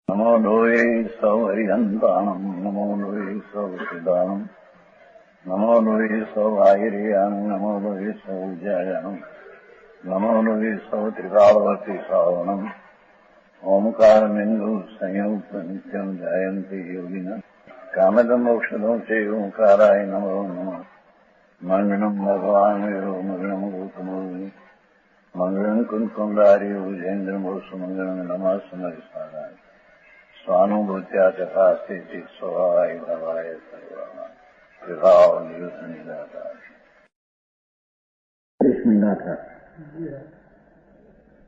નમો લોહે સૌ હરિહંતાણમ નમો લોહે સૌ સિદ્ધાણમ નમો લોહે સૌ આયર્યાણમ નમો લોહે સૌ જયાણમ નમો લોહે સૌ ત્રિકાળવતી શ્રાવણમ ઓમકારમિંદુ સંયુક્ત નિત્યમ જાયંતી યોગિના કામદમોક્ષદો છે ઓંકારાય નમો નમઃ મંગળમ ભગવાન વિરો મંગળમ ગૌતમોર્મિ મંગળમ કુંકુંડારી વિજેન્દ્રમોષ મંગળમ નમઃ સમયસારાય સ્વાનુભૂત્યા તથા સ્થિતિ સ્વભાવાય ભવાય સર્વમાં વિભાવ નિદાતા કૃષ્ણગાથા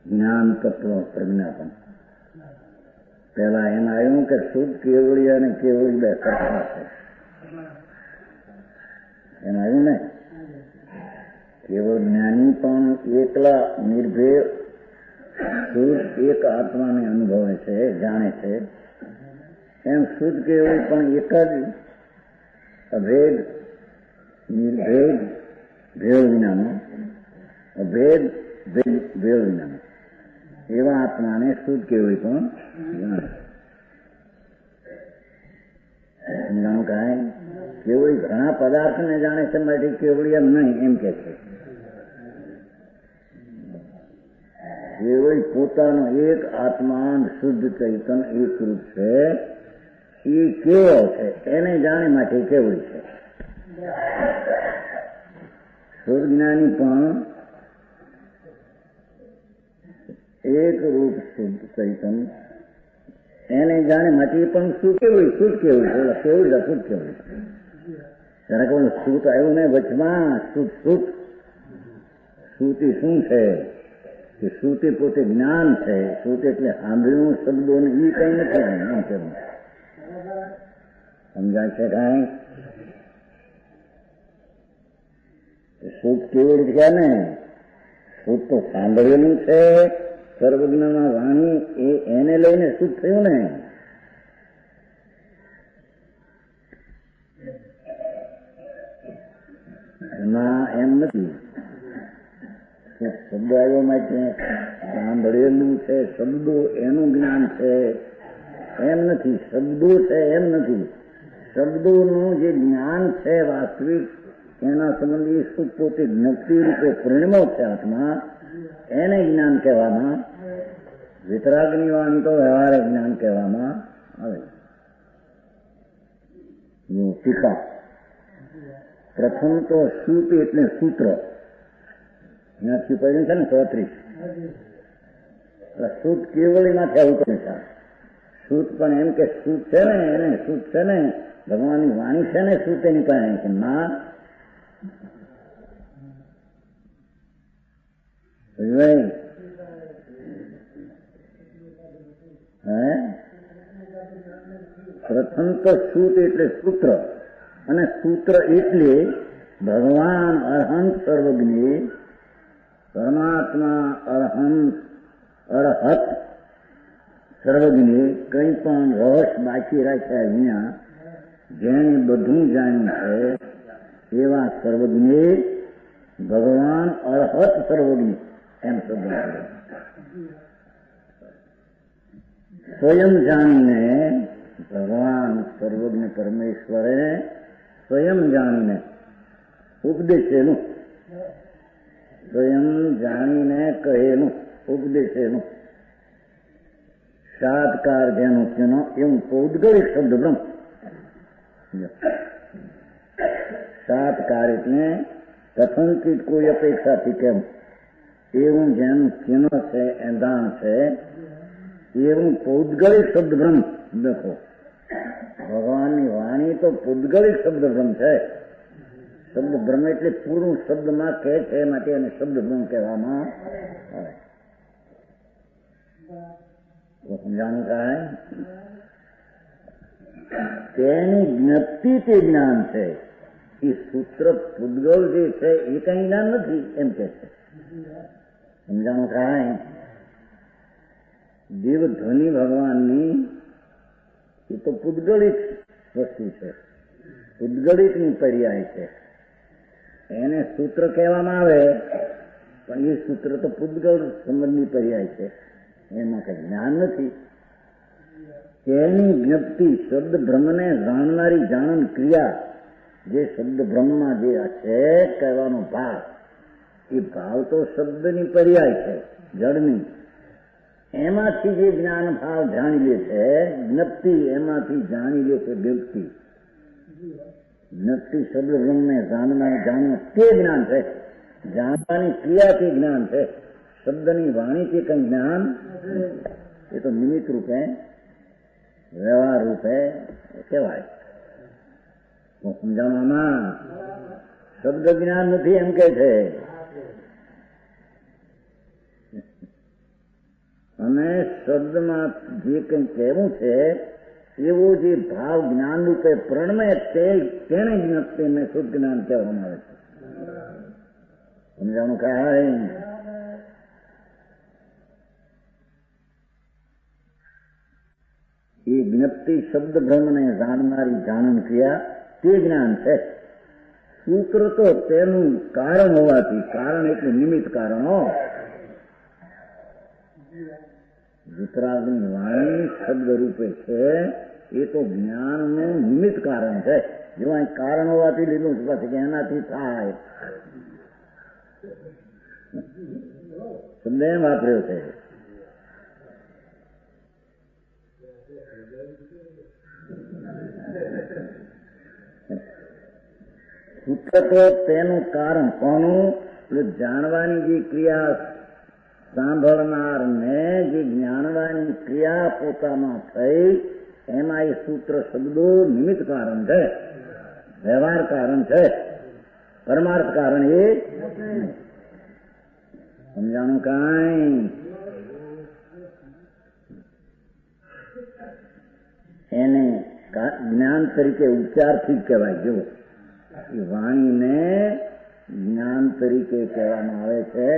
જ્ઞાન તત્વ પ્રજ્ઞાપન. પેલા એમ આવ્યું કે શુદ્ધ કેવળી અને કેવળી બે સરખા છે. એમ આવ્યું ને કેવળ જ્ઞાની પણ એકલા નિર્ભેળ શુદ્ધ એક આત્માને અનુભવે છે, જાણે છે. એમ શુદ્ધ કેવળી પણ એક જ અભેદ નિર્ભેદ ભેળ વિનાનો, અભેદ ભેળ વિનાનો એવા આત્માને શુદ્ધ કેવળી પણ જાણે. સમજાણું કાંઈ? કેવળી ઘણા પદાર્થને જાણે છે માટે કેવળી એમ નહીં એમ કે છે. કેવળી પોતાનો એક આત્મા શુદ્ધ ચૈતન એકરૂપ છે, એ કેવો છે એને જાણે માટે કેવળી છે. શુદ્ધ જ્ઞાની પણ એક રૂપ શુદ્ધ ચૈતન એને જાણે માટે પણ શું કેવળી શુદ્ધ કેવળી છે. કેવળી શુદ્ધ કેવળી જરા કોઈ શુદ્ધ આવ્યું ને વચમાં શુદ્ધ શુદ્ધ શ્રુતિ શું છે કે શ્રુતિ પોતે જ્ઞાન છે. શ્રુતિ એટલે સાંભળ્યું શબ્દો ને એ કઈ નથી. સમજાય છે કાંઈ? શુદ્ધ કેવળ છે ને શુદ્ધ તો સાંભળેલું છે સર્વજ્ઞના વાણી એને લઈને શુદ્ધ થયું ને. એમાં એમ નથી શબ્દ આવ્યો માટે સાંભળેલું છે શબ્દો એનું જ્ઞાન છે એમ નથી. શબ્દો છે એમ નથી. શબ્દોનું જે જ્ઞાન છે વાસ્તવિક એના સંબંધી સુખ પોતે જ્ઞપ્તિ રૂપે પરિણમો છે આત્મા, એને જ્ઞાન કહેવામાં. વિતરાગની વાણી તો વ્યવહારિક જ્ઞાન કહેવામાં આવે. ટીકા પ્રથમ તો સૂત એટલે સૂત્ર ત્યાંથી પડ્યું છે ને 34. સૂત કેવળીમાંથી આવું કરે છે. સૂત પણ એમ કે સૂત છે ને એને સૂત છે ને ભગવાનની વાણી છે ને સૂત એની પાસે છે ના. પ્રથમ તો સૂત એટલે સૂત્ર, અને સૂત્ર એટલે ભગવાન અરહંત સર્વજ્ઞ પરમાત્મા અરહત સર્વજ્ઞ કંઈ પણ રહસ્ય બાકી રાખ્યા વિના જેને બધું જાણ્યું છે એવા સર્વજ્ઞ ભગવાન અરહત સર્વજ્ઞ એમ શબ્દ સ્વયં જાણીને ભગવાન સર્વજ્ઞ પરમેશ્વરે સ્વયં જાણીને ઉપદેશેલું, સ્વયં જાણીને કહેલું ઉપદેશેલું સાતકાર જેનું તેનો એવું પૌદ્ગલિક શબ્દ બ્રહ્મ. સાતકાર એટલે કથનથી કોઈ અપેક્ષાથી કેમ એવું જેનું ચિહ્ન છે એંધાણ છે એવું પૌદ્ગલિક શબ્દ બ્રહ્મ. દેખો ભગવાનની વાણી તો પૌદ્ગલિક શબ્દ બ્રહ્મ છે. શબ્દ બ્રહ્મ એટલે પૂરું શબ્દમાં કહે છે માટે એને શબ્દ બ્રહ્મ કહેવામાં આવે. સમજાણું કાંઈ? તેની જ્ઞપ્તિ તે જ્ઞાન છે. એ સૂત્ર પૂદગલ જે છે એ કઈ જ્ઞાન નથી એમ કે છે. સમજાણું કાંઈ? દેવધ્વનિ ભગવાનની એ તો પૂદગલિક વસ્તુ છે, પૂદગલિકની પર્યાય છે. એને સૂત્ર કહેવામાં આવે પણ એ સૂત્ર તો પૂદગલ સંબંધની પર્યાય છે, એમાં કઈ જ્ઞાન નથી. તેની જ્ઞપ્તિ શબ્દ બ્રહ્મને જાણનારી જાણન ક્રિયા, જે શબ્દ બ્રહ્મમાં જે છે કહેવાનો ભાવ, એ ભાવ તો શબ્દની પર્યાય છે, જડની. એમાંથી જે જ્ઞાન ભાવ જાણી લે છે જ્ઞપ્તિ, એમાંથી જાણી લે છે વ્યક્તિ. જ્ઞપ્તિ શબ્દ બ્રહ્મને જાણવું તે જ્ઞાન છે. જાણવાની ક્રિયાથી જ્ઞાન છે. શબ્દની વાણીથી કઈ જ્ઞાન એ તો નિમિત્ત રૂપે વ્યવહાર રૂપે કહેવાય. સમજાવવામાં શબ્દ જ્ઞાન નથી એમ કે છે. અને શબ્દમાં જે કંઈ કહેવું છે એવો જે ભાવ જ્ઞાન રૂપે પ્રણમે તેને જ્ઞપ્તિને શુદ્ધ જ્ઞાન કહેવામાં આવે છે. સમજાવવાનું કાંઈ એ જ્ઞપ્તિ શબ્દ બ્રહ્મને જાણનારી જાણન ક્રિયા તે જ્ઞાન છે. સૂત્ર તો તેનું કારણ હોવાથી, કારણ એટલે નિમિત્ત કારણો. વિતરાગની વાણી શબ્દ રૂપે છે એ તો જ્ઞાનનું નિમિત્ત કારણ છે. જો અહીં કારણ હોવાથી લીધું પછી કે એનાથી થાય શબ્દ એમ વાપર્યો છે. સૂત્ર તો તેનું કારણ કોનું? જાણવાની જે ક્રિયા સાંભળનાર ને જે જ્ઞાનવાની ક્રિયા પોતામાં થઈ એમાં એ સૂત્ર શબ્દો નિમિત્ત કારણ છે, વ્યવહાર કારણ છે, પરમાર્થ કારણ એ સમજાણું કાંઈ. એને જ્ઞાન તરીકે ઉપચારથી જ કહેવાય. જો એ વાણીને જ્ઞાન તરીકે કહેવામાં આવે છે.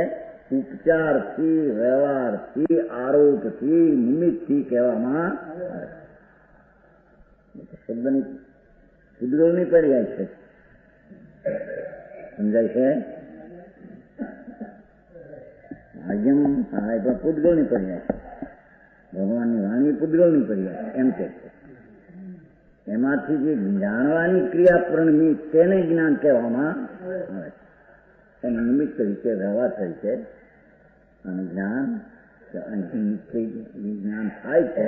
ઉપચારથી, વ્યવહારથી, આરોપથી, નિમિત્તથી કહેવામાં આવે. શબ્દની પૂદગલની પર્યાય છે. સમજાય છે? આજ્ઞમ પૂદગલની પર્યાય છે. ભગવાનની વાણી પૂદગલની પર્યાય એમ કે છે. એમાંથી જે જાણવાની ક્રિયા પ્રણમી તેને જ્ઞાન કહેવામાં આવે છે. એને નિમિત્ત તરીકે, વ્યવહાર તરીકે અને જ્ઞાન થાય છે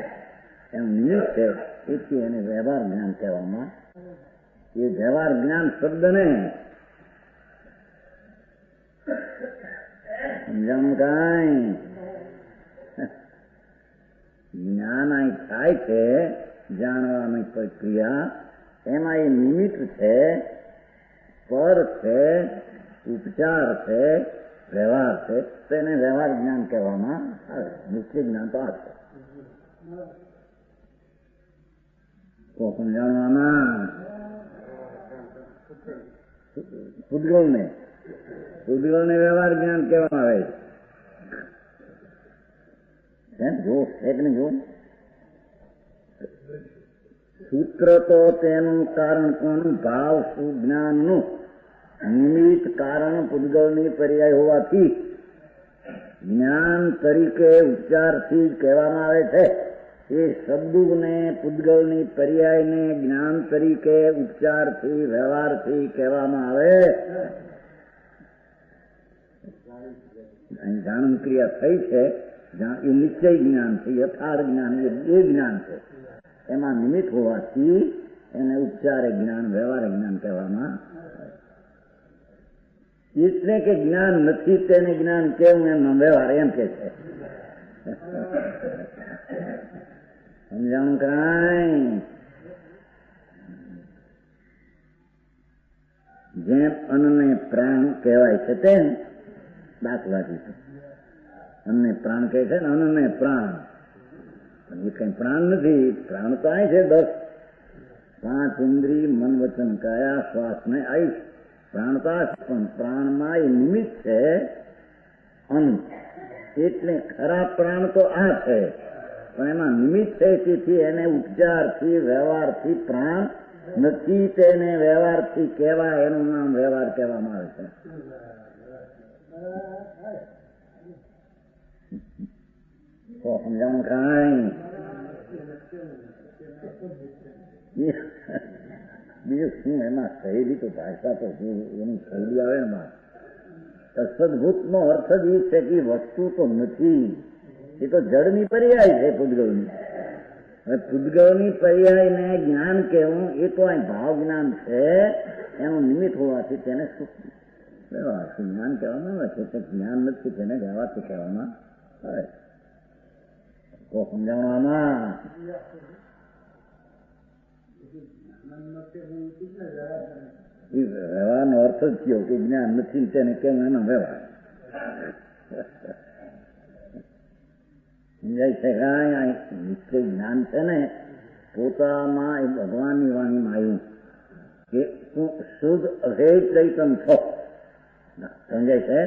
એનું નિમિત્ત છે. એથી એને વ્યવહાર જ્ઞાન કહેવામાં. એ વ્યવહાર જ્ઞાન શબ્દને સમજાણું કાંઈ. જ્ઞાન અહીં થાય છે જાણવાની પ્રક્રિયા, એમાં એ નિમિત્ત છે, પર છે, ઉપચાર છે, વ્યવહાર છે. તેને વ્યવહાર જ્ઞાન કહેવામાં આવે. નિશ્ચિત જ્ઞાન તો આ છે. તો સમજાવવામાં પૂદગલને વ્યવહાર જ્ઞાન કહેવામાં આવે છે. જો એક ને જો સૂત્ર તો તેનું કારણ કોનું? ભાવ સુજ્ઞાનનું નિમિત્ત કારણ પૂદગલની પર્યાય હોવાથી જ્ઞાન તરીકે ઉપચારથી જ કહેવામાં આવે છે. એ શબ્દને પૂદગલની પર્યાયને જ્ઞાન તરીકે ઉપચારથી, વ્યવહારથી કહેવામાં આવે. જાણન ક્રિયા થઈ છે એ નિશ્ચય જ્ઞાન છે, યથાર્થ જ્ઞાન, એ બે જ્ઞાન છે. એમાં નિમિત્ત હોવાથી એને ઉપચારે જ્ઞાન, વ્યવહાર જ્ઞાન કહેવામાં. એટલે કે જ્ઞાન નથી તેને જ્ઞાન કેવું એમનો વ્યવહાર એમ કે છે. સમજાણું કાંઈ. જેમ અન્નને પ્રાણ કહેવાય છે તેમ, દાખલા દીધો અન્નને પ્રાણ કહે છે ને, અન્નને પ્રાણ. એ કઈ પ્રાણ નથી. પ્રાણ તો અહીં છે 10, 5 ઇન્દ્રિય, મન, વચન, કાયા, શ્વાસ ને આયુષ. પ્રાણ તો આ છે, પણ પ્રાણમાં એ નિમિત્ત છે અન્ન. એટલે ખરા પ્રાણ તો આ છે, પણ એમાં નિમિત્ત છે. તેથી એને ઉપચારથી, વ્યવહારથી પ્રાણ નથી, તેને વ્યવહારથી કહેવાય. એનું નામ વ્યવહાર કહેવામાં આવે છે. તો સમજાવું કાંઈ. બીજું શું એમાં શૈલી તો ભાષા તો એની શૈલી આવે ને તત્સદભૂતનો અર્થ જ એ છે કે વસ્તુ તો નથી, એ તો જળની પર્યાય છે પૂતગલની. હવે પૂતગલની પર્યાયને જ્ઞાન કહેવું એ તો અહીં ભાવ જ્ઞાન છે, એનું નિમિત્ત હોવાથી તેને જ્ઞાન કહેવામાં આવે છે. જ્ઞાન નથી તેને ગાવાથી કહેવામાં આવે. તો સમજાવવામાં વ્યવહારનો અર્થ જ થયો કે જ્ઞાન નથી તેને કેમ એનો વ્યવહાર સમજાય છે. નિશ્ચય જ્ઞાન છે ને પોતામાં એ ભગવાનની વાણીમાં આવ્યું કે તું શુદ્ધ અભેદ ચૈતન છો, સમજાય છે.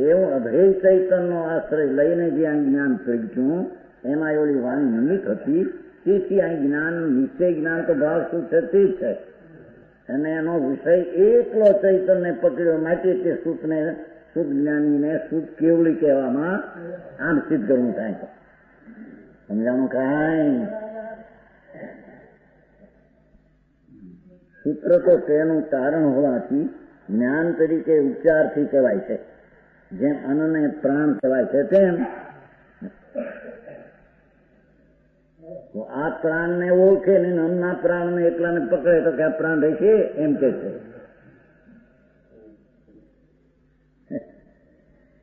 એવું અભેદ ચૈતનનો આશ્રય લઈને જે આ જ્ઞાન પ્રગટ્યું એમાં એવડી વાણી નિમિત્ત હતી. તેથી આ જ્ઞાન નિશ્ચય જ્ઞાન તો ભાવ શું છે તે છે, અને એનો વિષય એકલો ચૈતનને પકડ્યો માટે તે શુદ્ધને શુદ્ધ જ્ઞાનીને શુદ્ધ કેવળી કહેવામાં આમ સિદ્ધ કરવું થાય છે. સમજાણું કાંઈ? સૂત્ર તો તેનું કારણ હોવાથી જ્ઞાન તરીકે ઉપચારથી કહેવાય છે. જેમ અન્નને પ્રાણ કહેવાય છે તેમ તો આ પ્રાણને ઓળખે ને અન્નના પ્રાણને એકલાને પકડે તો કે આ પ્રાણ રહેશે એમ કે છે.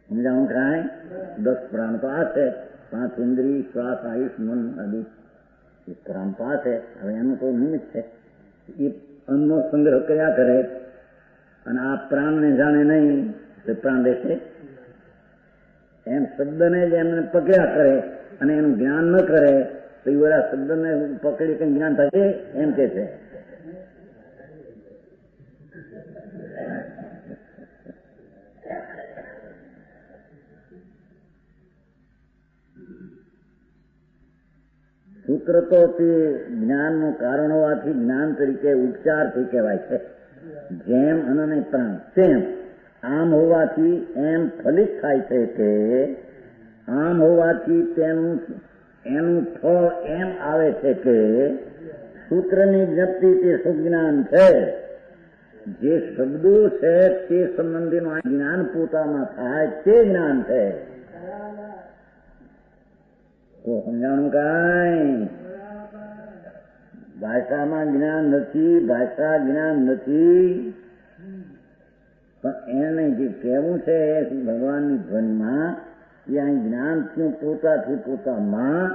સમજાણું કાંઈ? 10 પ્રાણ તો આ છે, 5 ઇન્દ્રિય, શ્વાસ, આયુષ, મન આદિ પ્રાણ તો આ છે. હવે એનું તો નિમિત્ત છે. એ અન્નનો સંગ્રહ કર્યા કરે અને આ પ્રાણને જાણે નહીં તો પ્રાણ રહેશે. એમ શબ્દને જ એમને પકડ્યા કરે અને એનું જ્ઞાન ન કરે તો એ બધા શબ્દને પકડી કઈ જ્ઞાન થશે એમ કે છે. સૂત્ર તો તે જ્ઞાનનું કારણ હોવાથી જ્ઞાન તરીકે ઉપચારથી કહેવાય છે. જેમ અનને પ્રાણ તેમ આમ હોવાથી એમ ફલિત થાય છે કે આમ હોવાથી તેનું એનું ફળ એમ આવે છે કે સૂત્રની જ્ઞપ્તિ તે સુજ્ઞાન છે. જે શબ્દો છે તે સંબંધીનું જ્ઞાન પોતામાં થાય તે જ્ઞાન છે. તો સમજાણું કાંઈ? ભાષામાં જ્ઞાન નથી, ભાષા જ્ઞાન નથી, પણ એને જે કહેવું છે ભગવાનની ધ્વનિમાં એ અહીં જ્ઞાન થયું પોતાથી પોતામાં,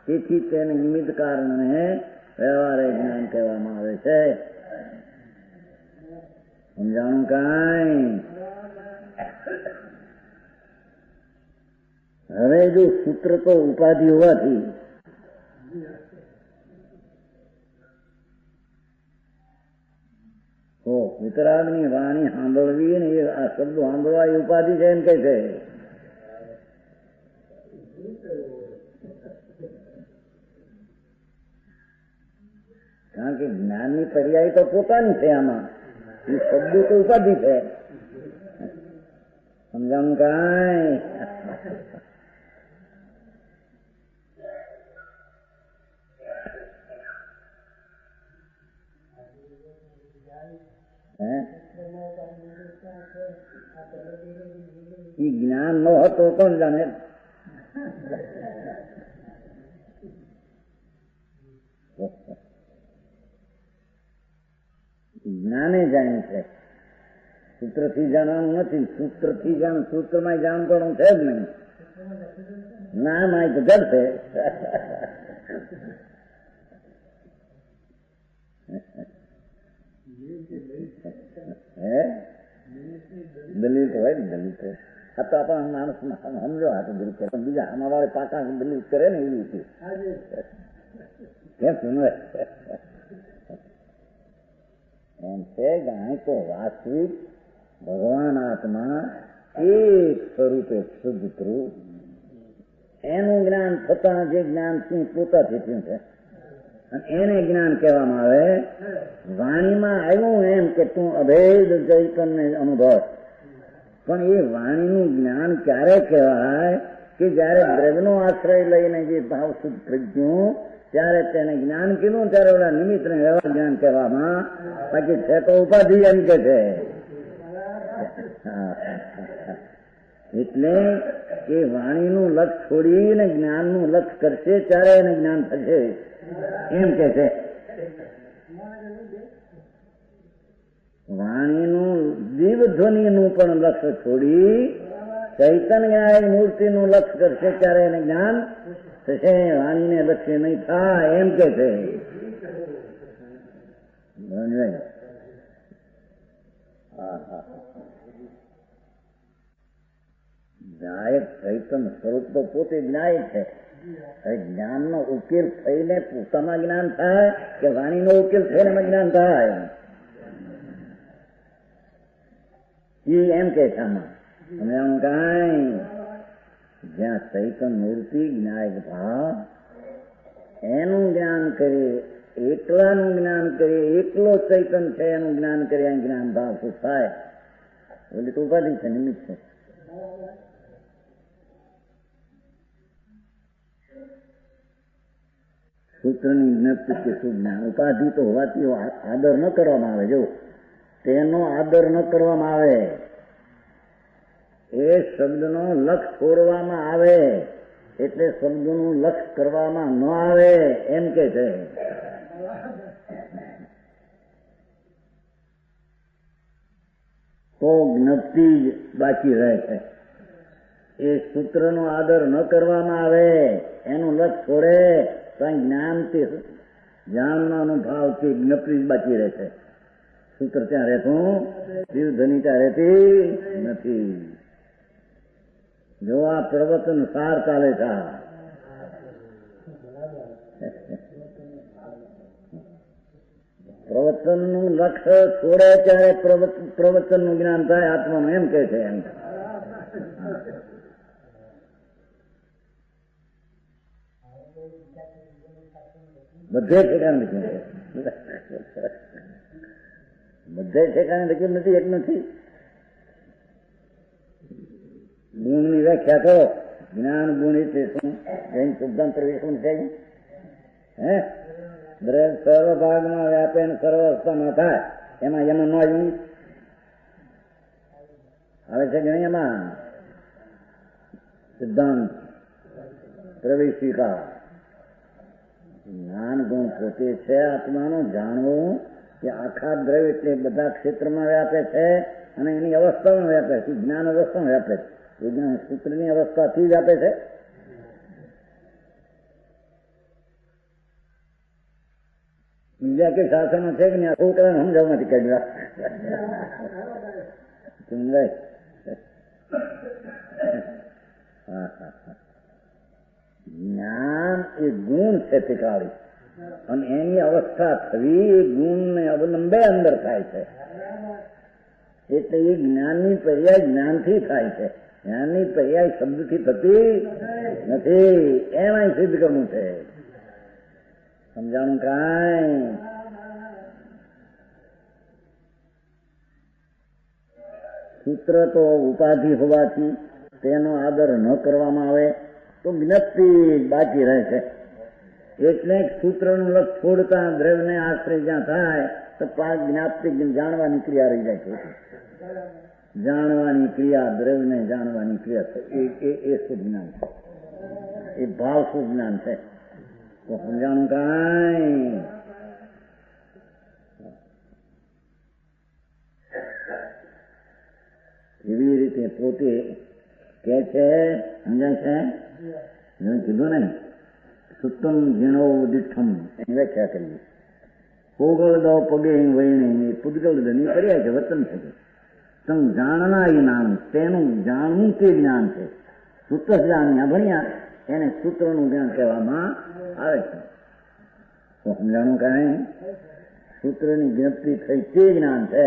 તેથી તેને નિમિત્ત કારણે વ્યવહારે જ્ઞાન કહેવામાં આવે છે. સમજાણું કાંઈ? હવે જો સૂત્ર તો ઉપાધિ હોવાથી તો વિતરાગની વાણી સાંભળવી ને એ આ શબ્દો સાંભળવા એ ઉપાધિ છે એમ કે છે. કારણ કે જ્ઞાનની પર્યાય તો પોતાની છે, આમાં એ શબ્દો તો ઉપાધિ છે. સમજાણું કાંઈ? એ જ્ઞાન નો હતો કોણ જાણે? જ્ઞાને જાણે છે, સૂત્રથી જાણવાનું નથી. સૂત્રથી જાણ સૂત્રમાં જાણવાનું છે જ નહીં. ના માં તો જડ છે. દલીલ તો હોય ને, દલીલ તો આ તો આપણા માણસ સમજો આ તો દલીલ કરે, બીજા અમારા પાકા દલીલ કરે ને એવી રીતે કેમ સમજે એમ છે. ગાય તો વાસ્તવિક ભગવાન આત્મા એક સ્વરૂપે શુદ્ધ થયું એનું જ્ઞાન થતા જે જ્ઞાન પોતાથી થયું છે અને એને જ્ઞાન કહેવામાં આવે. વાણીમાં આવ્યું એમ કે તું અભેદ ચૈતન્ય અનુભવ, પણ એ વાણીનું જ્ઞાન ક્યારે કહેવાય કે જયારે દ્રવ્યનો આશ્રય લઈને જે ભાવ શુદ્ધ પ્રજ્ઞું ત્યારે તેને જ્ઞાન કીધું ત્યારે ઓલા નિમિત્ત ને વ્યવહાર જ્ઞાન કહેવામાં, બાકી છે તો ઉપાધિ એમ કે છે. એટલે કે વાણીનું લક્ષ છોડીને જ્ઞાનનું લક્ષ કરશે ત્યારે એને જ્ઞાન થશે એમ કે છે. વાણીનું જીવ ધ્વનિનું પણ લક્ષ છોડી ચૈતન્ય મૂર્તિનું લક્ષ કરશે ત્યારે એને જ્ઞાન થશે, વાણીને લક્ષ્ય નહીં થાય એમ કે છે. જ્ઞાયક ચૈતન્ય સ્વરૂપ તો પોતે જ્ઞાય છે. જ્ઞાનનો ઉકેલ થઈને પોતામાં જ્ઞાન થાય કે વાણીનો ઉકેલ થઈને જ્ઞાન થાય એમ કે છે. આમાં અમે આમ કઈ જ્યાં ચૈતન્ય મૂર્તિ જ્ઞાયક ભાવ એનું જ્ઞાન કરીએ, એકલાનું જ્ઞાન કરીએ, એકલો ચૈતન્ય છે એનું જ્ઞાન કરીએ, જ્ઞાન ભાવ શું થાય? ઓલી તો ઉપાધિ છે, નિમિત્ત છે. સૂત્રની જ્ઞપ્તિ કે શું જ્ઞાન? ઉપાધિ તો હોવાથી આદર ન કરવામાં આવે. જો તેનો આદર ન કરવામાં આવે, એ શબ્દનો લક્ષ છોડવામાં આવે એટલે શબ્દનું લક્ષ કરવામાં ન આવે એમ કે છે. તો જ્ઞપ્તિ જ બાકી રહે છે. એ સૂત્રનો આદર ન કરવામાં આવે, એનું લક્ષ છોડે તો જ્ઞાનથી જાણવાનો ભાવથી જ્ઞપ્તિ જ બાકી રહે છે. સૂત્ર ત્યાં રહેતું, જીવધ્વનિ ત્યાં રહેતી નથી. જો આ પ્રવચન સાર ચાલે છે. પ્રવચનનું લક્ષ્ય છોડે ત્યારે પ્રવચનનું જ્ઞાન થાય આત્માનું એમ કે છે. એમ બધે ઠેકાણે લખ્યું છે, બધે ઠેકાણે લખ્યું નથી. એક નથી. ગુણની વ્યાખ્યા કરો. જ્ઞાન ગુણ એટલે શું? જૈન સિદ્ધાંત શું છે? સર્વ ભાગમાં વ્યાપે સર્વ અવસ્થામાં થાય એમાં એમાં ન આવી આવે છે કે નહીં? એમાં સિદ્ધાંત પ્રવેશિકા જ્ઞાન ગુણ પોતે છે આત્માનું જાણવું કે આખા દ્રવ્ય એટલે બધા ક્ષેત્રમાં વ્યાપે છે અને એની અવસ્થામાં વ્યાપે છે. જ્ઞાન અવસ્થામાં વ્યાપે છે. વિજ્ઞાન સૂત્રની અવસ્થાથી જ આપે છે. બીજા કઈ શાસનો છે કે નહીં? આખું કરે સમજાવવા નથી કાઢ્યા. જ્ઞાન એ ગુણ છે ટીકાળી, અને એની અવસ્થા થવી એ ગુણને અવલંબે અંદર થાય છે. એટલે એ જ્ઞાનની પર્યાય જ્ઞાનથી થાય છે. જ્ઞાનની પર્યાય શબ્દથી થતી નથી. એમાં સિદ્ધ કરવું છે. સમજાણું કાંઈ? સૂત્ર તો ઉપાધિ હોવાથી તેનો આદર ન કરવામાં આવે તો જ્ઞપ્તિ બાકી રહે છે. એટલે સૂત્રનું લક્ષ છોડતા દ્રવ્યને આશ્રય જ્યાં થાય તો જ્ઞાપ્તિ જાણવાની ક્રિયા રહી જાય છે. જાણવાની ક્રિયા, દ્રવ્યને જાણવાની ક્રિયા એ શુદ્ધ જ્ઞાન છે. એ ભાવ શુદ્ધ જ્ઞાન છે. તો સમજાણું કાંઈ? એવી રીતે પોતે કે છે, સમજાય છે? કીધું ને સુત્તમ ઝીણો દિઠમ એની વ્યાખ્યા કરીએ. પોગળ દો પગે વૈણી પૂદગલ ધની કર્યા છે વતન છે. તમ જાણના એ નામ તેનું જાણવું તે જ્ઞાન છે. સૂત્ર જાણ્યા ભણ્યા એને સૂત્રનું જ્ઞાન કહેવામાં આવે છે. તો સમજાણું કાંઈ? સૂત્રની જ્ઞપ્તિ થઈ તે જ્ઞાન છે.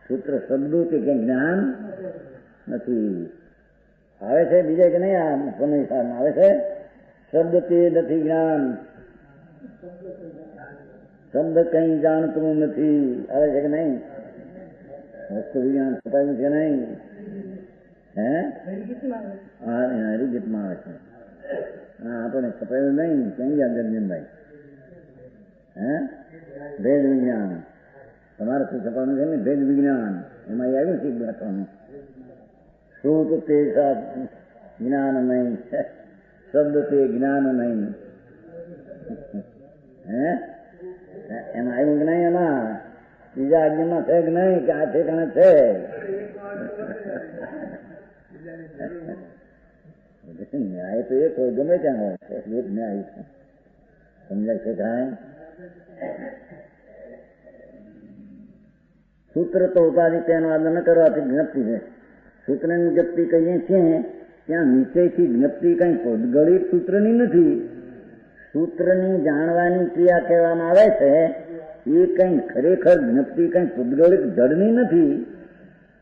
સૂત્ર શબ્દો કે કંઈ જ્ઞાન નથી. આવે છે બીજે કે નહીં? આ સમયસારમાં આવે છે. શબ્દ તે નથી જ્ઞાન, શબ્દ કઈ જાણતું નથી. આવે છે કે નહીં? વસ્તુ વિજ્ઞાન છપાયું છે નહીં? હે? હા, હરિગીતમાં આવે છે. આપણે છપાયું નહીં, ક્યાં ગયા ગરજનભાઈ? હે, ભેદ વિજ્ઞાન તમારે શું છપાવાનું છે ને? ભેદ વિજ્ઞાન એમાં આવ્યું છે વાંચવાનું. શ્રુત તે જ્ઞાન નહીં, શબ્દ તે જ્ઞાન નહીં. હે, એમાં આવ્યું કે નહીં? એમાં બીજા આજ્ઞામાં છે કે નહીં કે આ ઠેકાણે છે? ન્યાય તો એક હોય, ગમે ત્યાં હોય, એક ન્યાય છે. સમજાય છે કાંઈ? સૂત્ર તો ઉપાધિ તેનો આદર ન કરવાથી જ્ઞપ્તિ છે. સૂત્રની જ્ઞપ્તિ કહીએ છીએ ત્યાં નીચેથી જ્ઞપ્તિ કઈ પોદગળિત સૂત્રની નથી. સૂત્રની જાણવાની ક્રિયા કહેવામાં આવે છે એ કઈ ખરેખર જ્ઞપ્તિ કઈ પોદગળિત જડની નથી,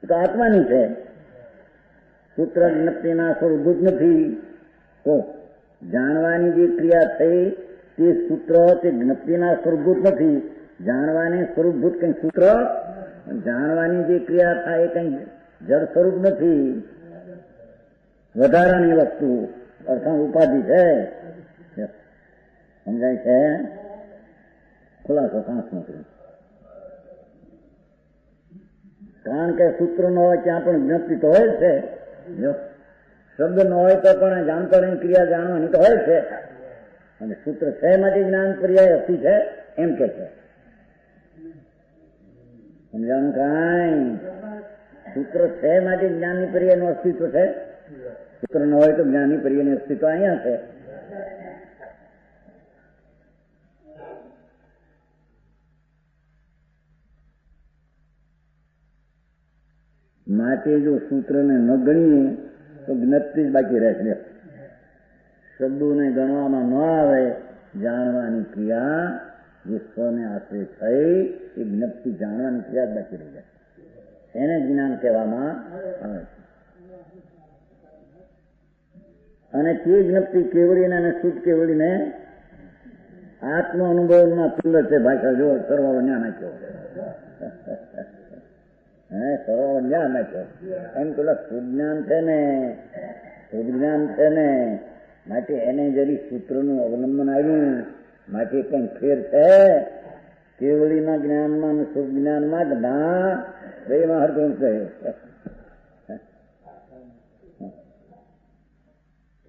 તો આત્માની છે. સૂત્ર જ્ઞપ્તિના સ્વરૂપભૂત નથી. તો જાણવાની જે ક્રિયા થઈ તે સૂત્ર તે જ્ઞપ્તિના સ્વરૂપભૂત નથી. જાણવાની સ્વરૂપભૂત કઈ સૂત્ર, જાણવાની જે ક્રિયા થાય એ કઈ જળ સ્વરૂપ નથી, વધારાની વસ્તુ અર્થાત ઉપાધિ છે. સમજાય છે? ખુલાસો કાંસ નથી. કારણ કે સૂત્ર ન હોય ત્યાં પણ જ્ઞપ્તિ તો હોય જ છે. શબ્દ ન હોય તો પણ જાણતાની ક્રિયા જાણવાની તો હોય છે. અને સૂત્ર છે માટે જ્ઞાન પર્યાય અસ્તિ છે એમ કે છે. સમજાણું કાંઈ? સૂત્ર છે માટે જ્ઞાનની પર્યાયનું અસ્તિત્વ છે. સૂત્ર ન હોય તો જ્ઞાનની પર્યાયનું અસ્તિત્વ અહીંયા છે. માટે જો સૂત્રને ન ગણીએ તો જ્ઞપ્તિ જ બાકી રહેશે. શબ્દોને ગણવામાં ન આવે, જાણવાની ક્રિયા વિશ્વને આશ્રય થઈ એ જ્ઞપ્તિ જાણવાની ક્રિયા જ બાકી રહી જાય. એને જ્ઞાન કહેવામાં આવે છે. અને તે જ્ઞપ્તિ કેવળીને અને શુદ્ધ કેવળીને આત્મ અનુભવમાં તુલ્ય છે. ભાષા જો સરવાળો ન્યા નાખ્યો, સરવાળો ન્યા નાખ્યો. એમ પેલા શુદ્ધ જ્ઞાન છે ને, શુદ્ધ જ્ઞાન છે ને, માટે એને જરી સૂત્રનું અવલંબન આવ્યું. માટે કઈ ફેર છે કેવળીના જ્ઞાનમાં અને શુદ્ધ જ્ઞાનમાં જ ના? બેમાં હરકું છે.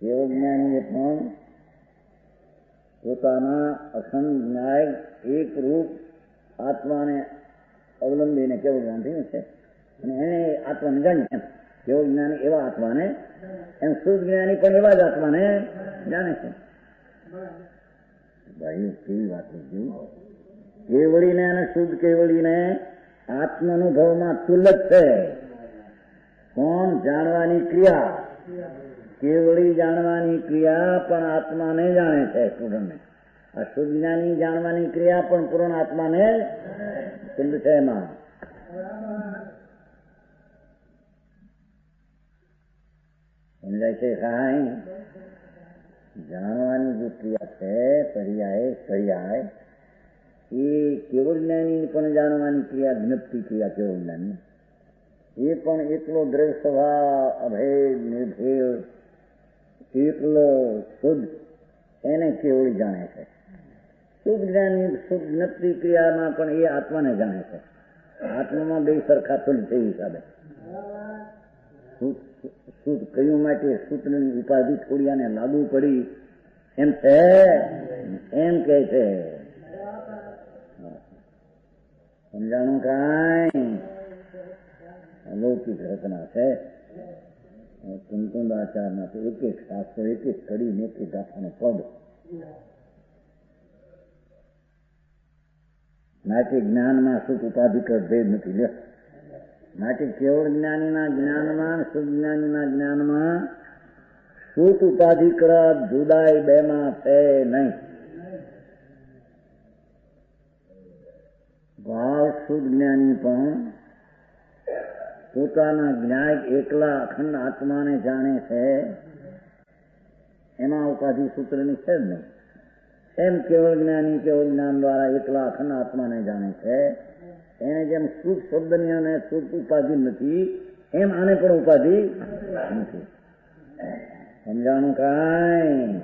કેવળ જ્ઞાનીએ પણ પોતાના અખંડ ન્યાય એક રૂપ આત્માને અવલંબીને કેવળ જ્ઞાન થયું છે. અને એને આત્માને જાણી એમ કેવળ જ્ઞાની એવા આત્માને, એમ શુદ્ધ જ્ઞાની પણ એવા જ આત્માને જાણે છે. ભાઈ કેવી વાત લીધી! કેવળીને અને શુદ્ધ કેવળીને આત્માનુભવમાં તુલક છે. કોણ? જાણવાની ક્રિયા. કેવળી જાણવાની ક્રિયા પણ આત્માને જાણે છે, પૂર્ણને. આ શુદ્ધ જ્ઞાની જાણવાની ક્રિયા પણ પૂર્ણ આત્માને તુલ્ય છે. એમાં સમજાય છે કાંઈ? જાણવાની જે ક્રિયા છે પર્યાય એ કેવળ જ્ઞાની પણ જાણવાની ક્રિયા, જ્ઞપ્તિ ક્રિયા કેવળ જ્ઞાની એ પણ એકલો દ્રવ્ય સ્વભાવ અભેદ નિર્ભેદ એકલો શુદ્ધ એને કેવળી જાણે છે. શુદ્ધ જ્ઞાની શુદ્ધ જ્ઞપ્તિ ક્રિયામાં પણ એ આત્માને જાણે છે. આત્મામાં બે સરખા શુદ્ધ છે. હિસાબે શુદ્ધ કયું માટે સૂત્રની ઉપાધિ થોડી આને લાગુ પડી એમ છે, એમ કે છે. સમજાણું કાંઈ? અલૌકિક રચના છે. કુંકુંદાચારના તો એક એક શાસ્ત્ર, એક એક કડી ને એક એક ગાથાનો પદ. માટે જ્ઞાનમાં સુખ ઉપાધિકર ભેદ નથી. લે માટે કેવળ જ્ઞાનીના જ્ઞાનમાં, શુદ્ધ જ્ઞાનીના જ્ઞાનમાં સુખ ઉપાધિકર જુદાઈ બેમાં છે નહીં. ભાવ શુદ્ધ જ્ઞાની પણ પોતાના જ્ઞાન એકલા અખંડ આત્માને જાણે છે. એમાં ઉપાધિ સૂત્રની છે જ નહીં. એમ કેવળ જ્ઞાની કેવળ જ્ઞાન દ્વારા એકલા અખંડ આત્માને જાણે છે. એને જેમ શુદ્ધ શબ્દની અને શુદ્ધ ઉપાધિ નથી, એમ આને પણ ઉપાધિ નથી. સમજાણું કાંઈ?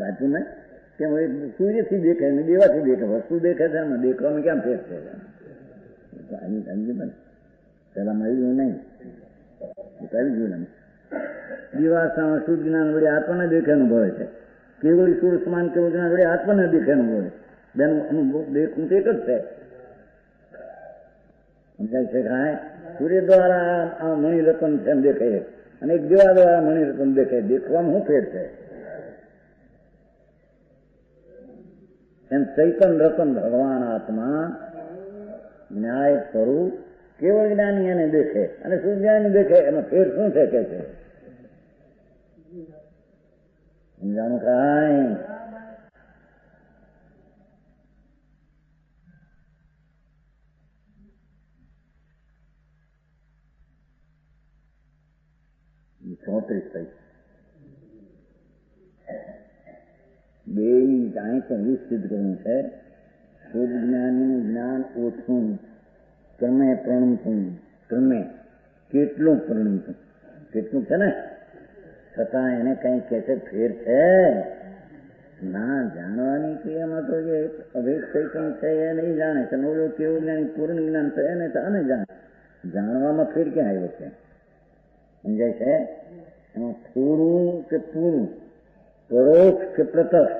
સાચું ને કેમ સૂર્યથી દેખે ને દેવાથી દેખે વસ્તુ દેખે છે ને દેખવામાં ક્યાં ફેર છે પેલા મળ્યું નહીં કરી ગયું ને દિવાસામાં શુદ્ધ જ્ઞાન વડે આત્માને દેખે અનુભવે છે કેવળી સૂર્ય સમાન કેવળ જ્ઞાન વડે આત્માને દેખે અનુભવે બેનું અનુભવ દેખવું એક જ છે સમજાય છે કાંઈ સૂર્ય દ્વારા આ મણિરત્ન છે એમ દેખાય અને એક દેવા દ્વારા મણિરત્ન દેખાય દેખવામાં શું ફેર છે એમ ચૈતન રતન ભગવાન આત્મા ન્યાય સ્વરૂપ કેવળ જ્ઞાની એને દેખે અને શુદ્ધજ્ઞાની દેખે એનો ફેર શું છે કે છે સમજાણું કાંઈ ચોત્રીસ થઈ બે જાણે તો એવું સિદ્ધ કરવું છે શુદ્ધ જ્ઞાનીનું જ્ઞાન ઓછું ક્રમે પ્રણમતું ક્રમે કેટલું પ્રણમતું કેટલું છે ને છતાં એને કઈ કે છે ફેર છે ના જાણવાની ક્રિયામાં તો જે અભેદ ચૈતન છે એ નહીં જાણે છે નવો કેવું જ્ઞાન પૂર્ણ જ્ઞાન છે એને તો આને જાણે જાણવામાં ફેર ક્યાં આવ્યો છે સમજાય છે એમાં થોડું કે પૂરું પરોક્ષ કે પ્રત્યક્ષ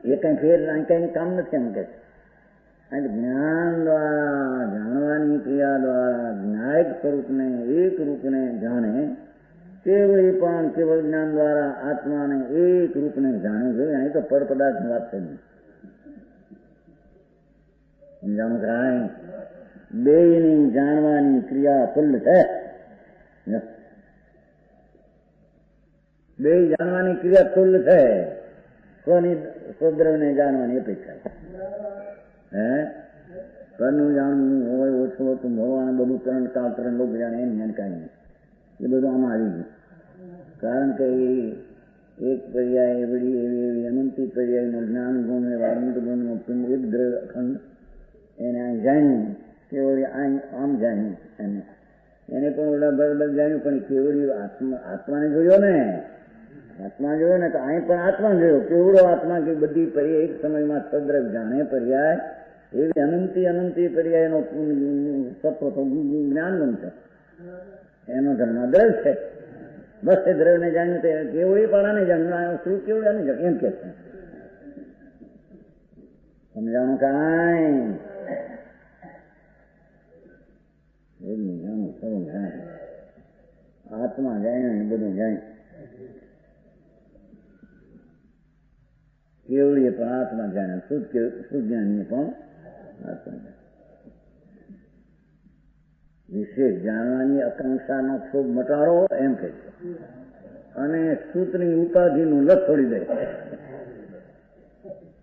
એ કઈ ફેર કઈ કામ નથી એમ કે છે જ્ઞાન દ્વારા જાણવાની ક્રિયા દ્વારા જ્ઞાયક સ્વરૂપને એક રૂપને જાણે કેવળી પણ કેવળ જ્ઞાન દ્વારા આત્માને એક રૂપને જાણે જોઈએ અહીં તો પર પદાર્થની વાત છે નહીં સમજાણું કાંઈ બેયની જાણવાની ક્રિયા ફૂલ છે બે જાણવાની ક્રિયા ફૂલ છે સ્વદ્રવને જાણવાની અપેક્ષા હે પરનું જાણવું હોય ઓછું હતું ભગવાન બધું કરંટ કાતરણ લોકો જાણે એમ જ્ઞાન કાંઈ નહીં એ બધું આમાં આવી ગયું કારણ કે એક પર્યાય એવડી એવી અનંતી પર્યાયનું જ્ઞાન ગુણ એવા અનંત ગુણનું પિંડ એક દ્રવ અખંડ એને આ જાણ્યું કેવળી આમ જાણ્યું એને પણ ઓલા બરાબર જાણ્યું પણ કેવળી આત્માને જોયો ને આત્મા જોયો ને તો અહીં પણ આત્મા જોયો કેવડો આત્મા કે બધી પર્યાય એક સમયમાં સદ્રવ જાણે પર્યાય એવી અનંતી પર્યાયનો તત્વ તો જ્ઞાન બનશે એનો ધર્મ દ્રવ છે બસ એ દ્રવને જાણ્યું તે કેવળી પાડાને જાણ્યું શું કેવડાને જાણ્યું એમ કે છે સમજાણું કાંઈ જાણું સૌ જાણે આત્મા જાણ્યું એ બધું જાણ્યું કેવળીએ પણ આત્મા જાણે શુદ્ધ જ્ઞાનીએ પણ આત્મા જાણે વિશેષ જાણવાની આકાંક્ષાનો ક્ષોભ મટાડો એમ કહે છે અને સૂતની ઉપાધિનું લક્ષ છોડી દે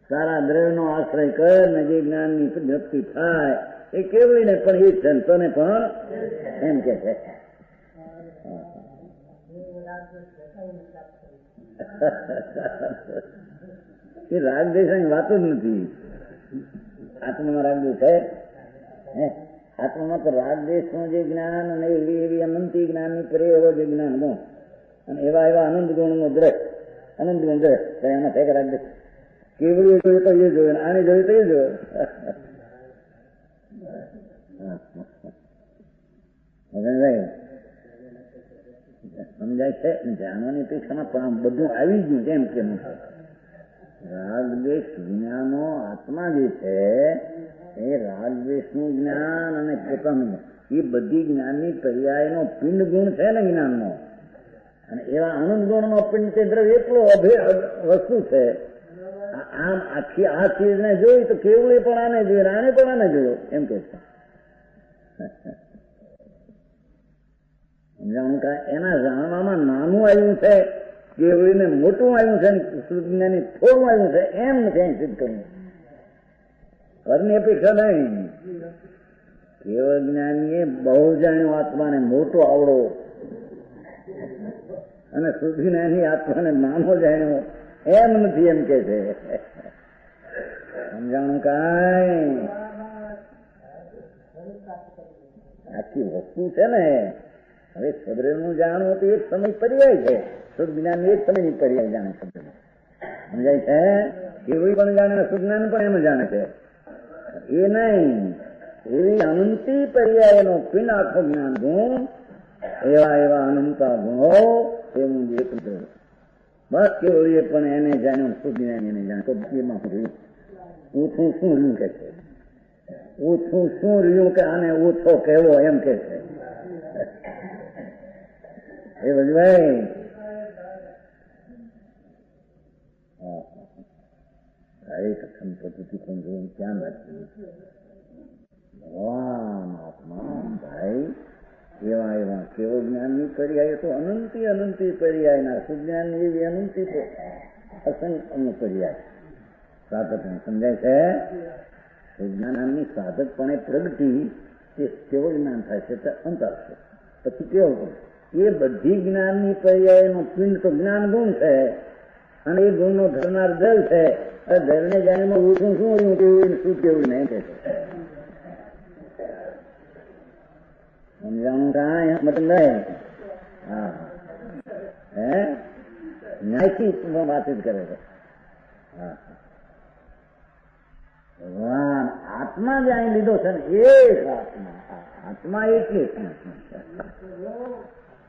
સારા દ્રવ્યનો આશ્રય કર ને જે જ્ઞાનની વ્યક્તિ થાય એ કેવળીને પણ એ છે તને પણ એમ કે છે એ રાગદેશની વાતો જ નથી આત્મામાં રાગદેશ છે આત્મામાં તો રાગદેશનું જે જ્ઞાન અને એવી અનંતી જ્ઞાનની પરે એવો જે જ્ઞાન ગુણ અને એવા અનંત ગુણનો દ્રશ અનંત ગુણ દ્રશ એમાં છે કે રાગદેશ કેવળી જોયું તો એ જોયું આને જોયું તો એ જોયું સમજાય છે જાણવાની અપેક્ષામાં પણ આમ બધું આવી ગયું કેમ કેમ રાગદ્વેષ વિનાનો આત્મા જે છે એ રાગદ્વેષનું જ્ઞાન અને પોતાનું એ બધી જ્ઞાનની પર્યાયનો પિંડ ગુણ છે ને જ્ઞાનનો અને એવા આનંદ ગુણનો પિંડ તે દ્રવ્ય એટલો વસ્તુ છે આમ આખી આ ચીજને જોઈ તો કેવળે પણ આને જોયું આને પણ આને જોયો એમ કે છે સમજાણું કે એના જાણવામાં નાનું આવ્યું છે કેવળીને મોટું આવ્યું છે જ્ઞાની થોડું આવ્યું છે એમ ક્યાંય સિદ્ધ કરવું ઘરની અપેક્ષા નહીં કેવળ જ્ઞાનીએ બહુ જાણ્યું આત્માને મોટો આવડો અને શુદ્ધ જ્ઞાની આત્માને નાનો જાણ્યો એમ નથી એમ કે છે સમજાણું કાંઈ આખી વસ્તુ છે ને હવે સદરેનું જાણવું તો એક સમય પર્યાય છે શુદ્ધ જ્ઞાન એક સમયની પર્યાય જાણે શબ્દ સમજાય છે? કેવડી પણ જાણે, સુજ્ઞાન પણ એમ જાણે છે. એ નહીં, એવી અનંતી પર્યાયનો પિંડ આખો જ્ઞાન ગુણ, એવા એવા અનંતા ગુણો એવું એક બસ કેવડીએ પણ એને જાણ્યું, સુજ્ઞાન એને જાણે. તો એમાં ઓછું શું રહ્યું કે છે, ઓછું શું રહ્યું કે આને ઓછો કહેવો એમ કે છે. એ બધું ભાઈ સંપત્તિ પણ જોઈને ક્યાં નથી. ભગવાન આત્મા ભાઈ એવા એવા કેવો જ્ઞાનની પર્યાય તો અનંતી અનંતી પર્યાયના સુજ્ઞાનની એવી અનંતી અસંખ્ય પર્યાય સાધક સમજાય છે. સુજ્ઞાનની સાધકપણે પ્રગતિ એ કેવો જ્ઞાન થાય છે તે અંતર છે. પછી કેવું એ બધી જ્ઞાનની પર્યાયનો પિંડ તો જ્ઞાન ગુણ છે અને એ ગુણનો ધરનાર જલ છે. જલને જાણીમાં ઓછું શું રહ્યું કેવું શું કેવું નહીં કે છે. સમજાણું કાંઈ મતલબ નહીં. હા હે ન્યાયથી વાતચીત કરે છે. હા ભગવાન આત્મા જાણી લીધો છે ને એક આત્મા, આત્મા એટલી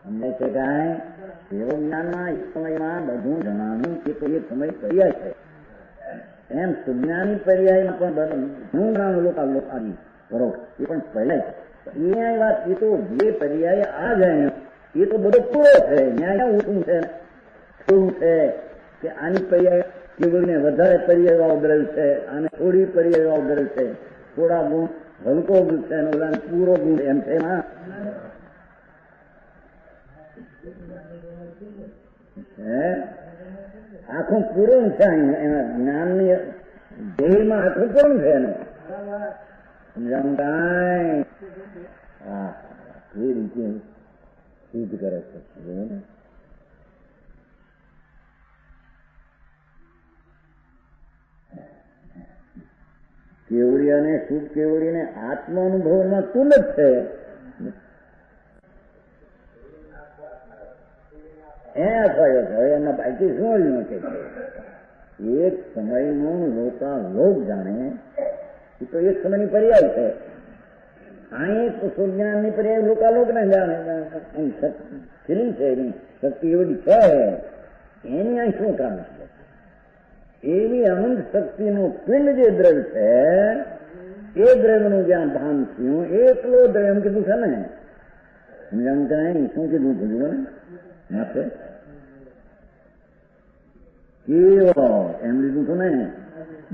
સમજાય છે. કાંઈ એવો જ્ઞાનમાં એક સમયમાં બધું જણાવ્યું કે તો એક સમય પર્યાય છે. એમ સુજ્ઞાની પર્યાયમાં પણ ઘણું ઘણા લોકો આવી કરો એ પણ પર્યાય છે. એ વાત એ તો જે પર્યાય આ જાય એ તો બધો પૂરો છે. ન્યાય ઉઠું છે શું છે કે આની પર્યાય કેવળને વધારે પર્યાય વાળો દ્રવ છે, આને થોડી પર્યાય વાળો દ્રવ છે, થોડા ગુણ હલકો ગુણ છે અને ઓલા પૂરો ગુણ એમ છે. આખું પૂરું છે એના જ્ઞાનની ધ્યેયમાં આખું પૂરું છે એને સમજાવું કાંઈ. હા એ રીતે સિદ્ધ કરે છે. કેવડી અને શુદ્ધ કેવડીને આત્માનુભવમાં તુલ જ છે. એ અઠવાડિયો થયો એમાં બાકી શું રહ્યું છે? એક સમયનું લોકા લોક જાણે એ તો એક સમયની પર્યાય છે. અહીં સુજ્ઞાનની પર્યાય લોકાલોક ને જાણે ફિલિંગ છે એની શક્તિ એવી છે એની અહીં શું કામ છે? એવી અનંત શક્તિનું પિંડ જે દ્રવ્ય છે એ દ્રવ્યનું જ્યાં ભાન થયું એટલો દ્રવ્ય એમ કીધું છે ને. સમજાણું કે નહીં? શું કીધું કીધું ને માટે કેવો એમ લીધું હતું ને.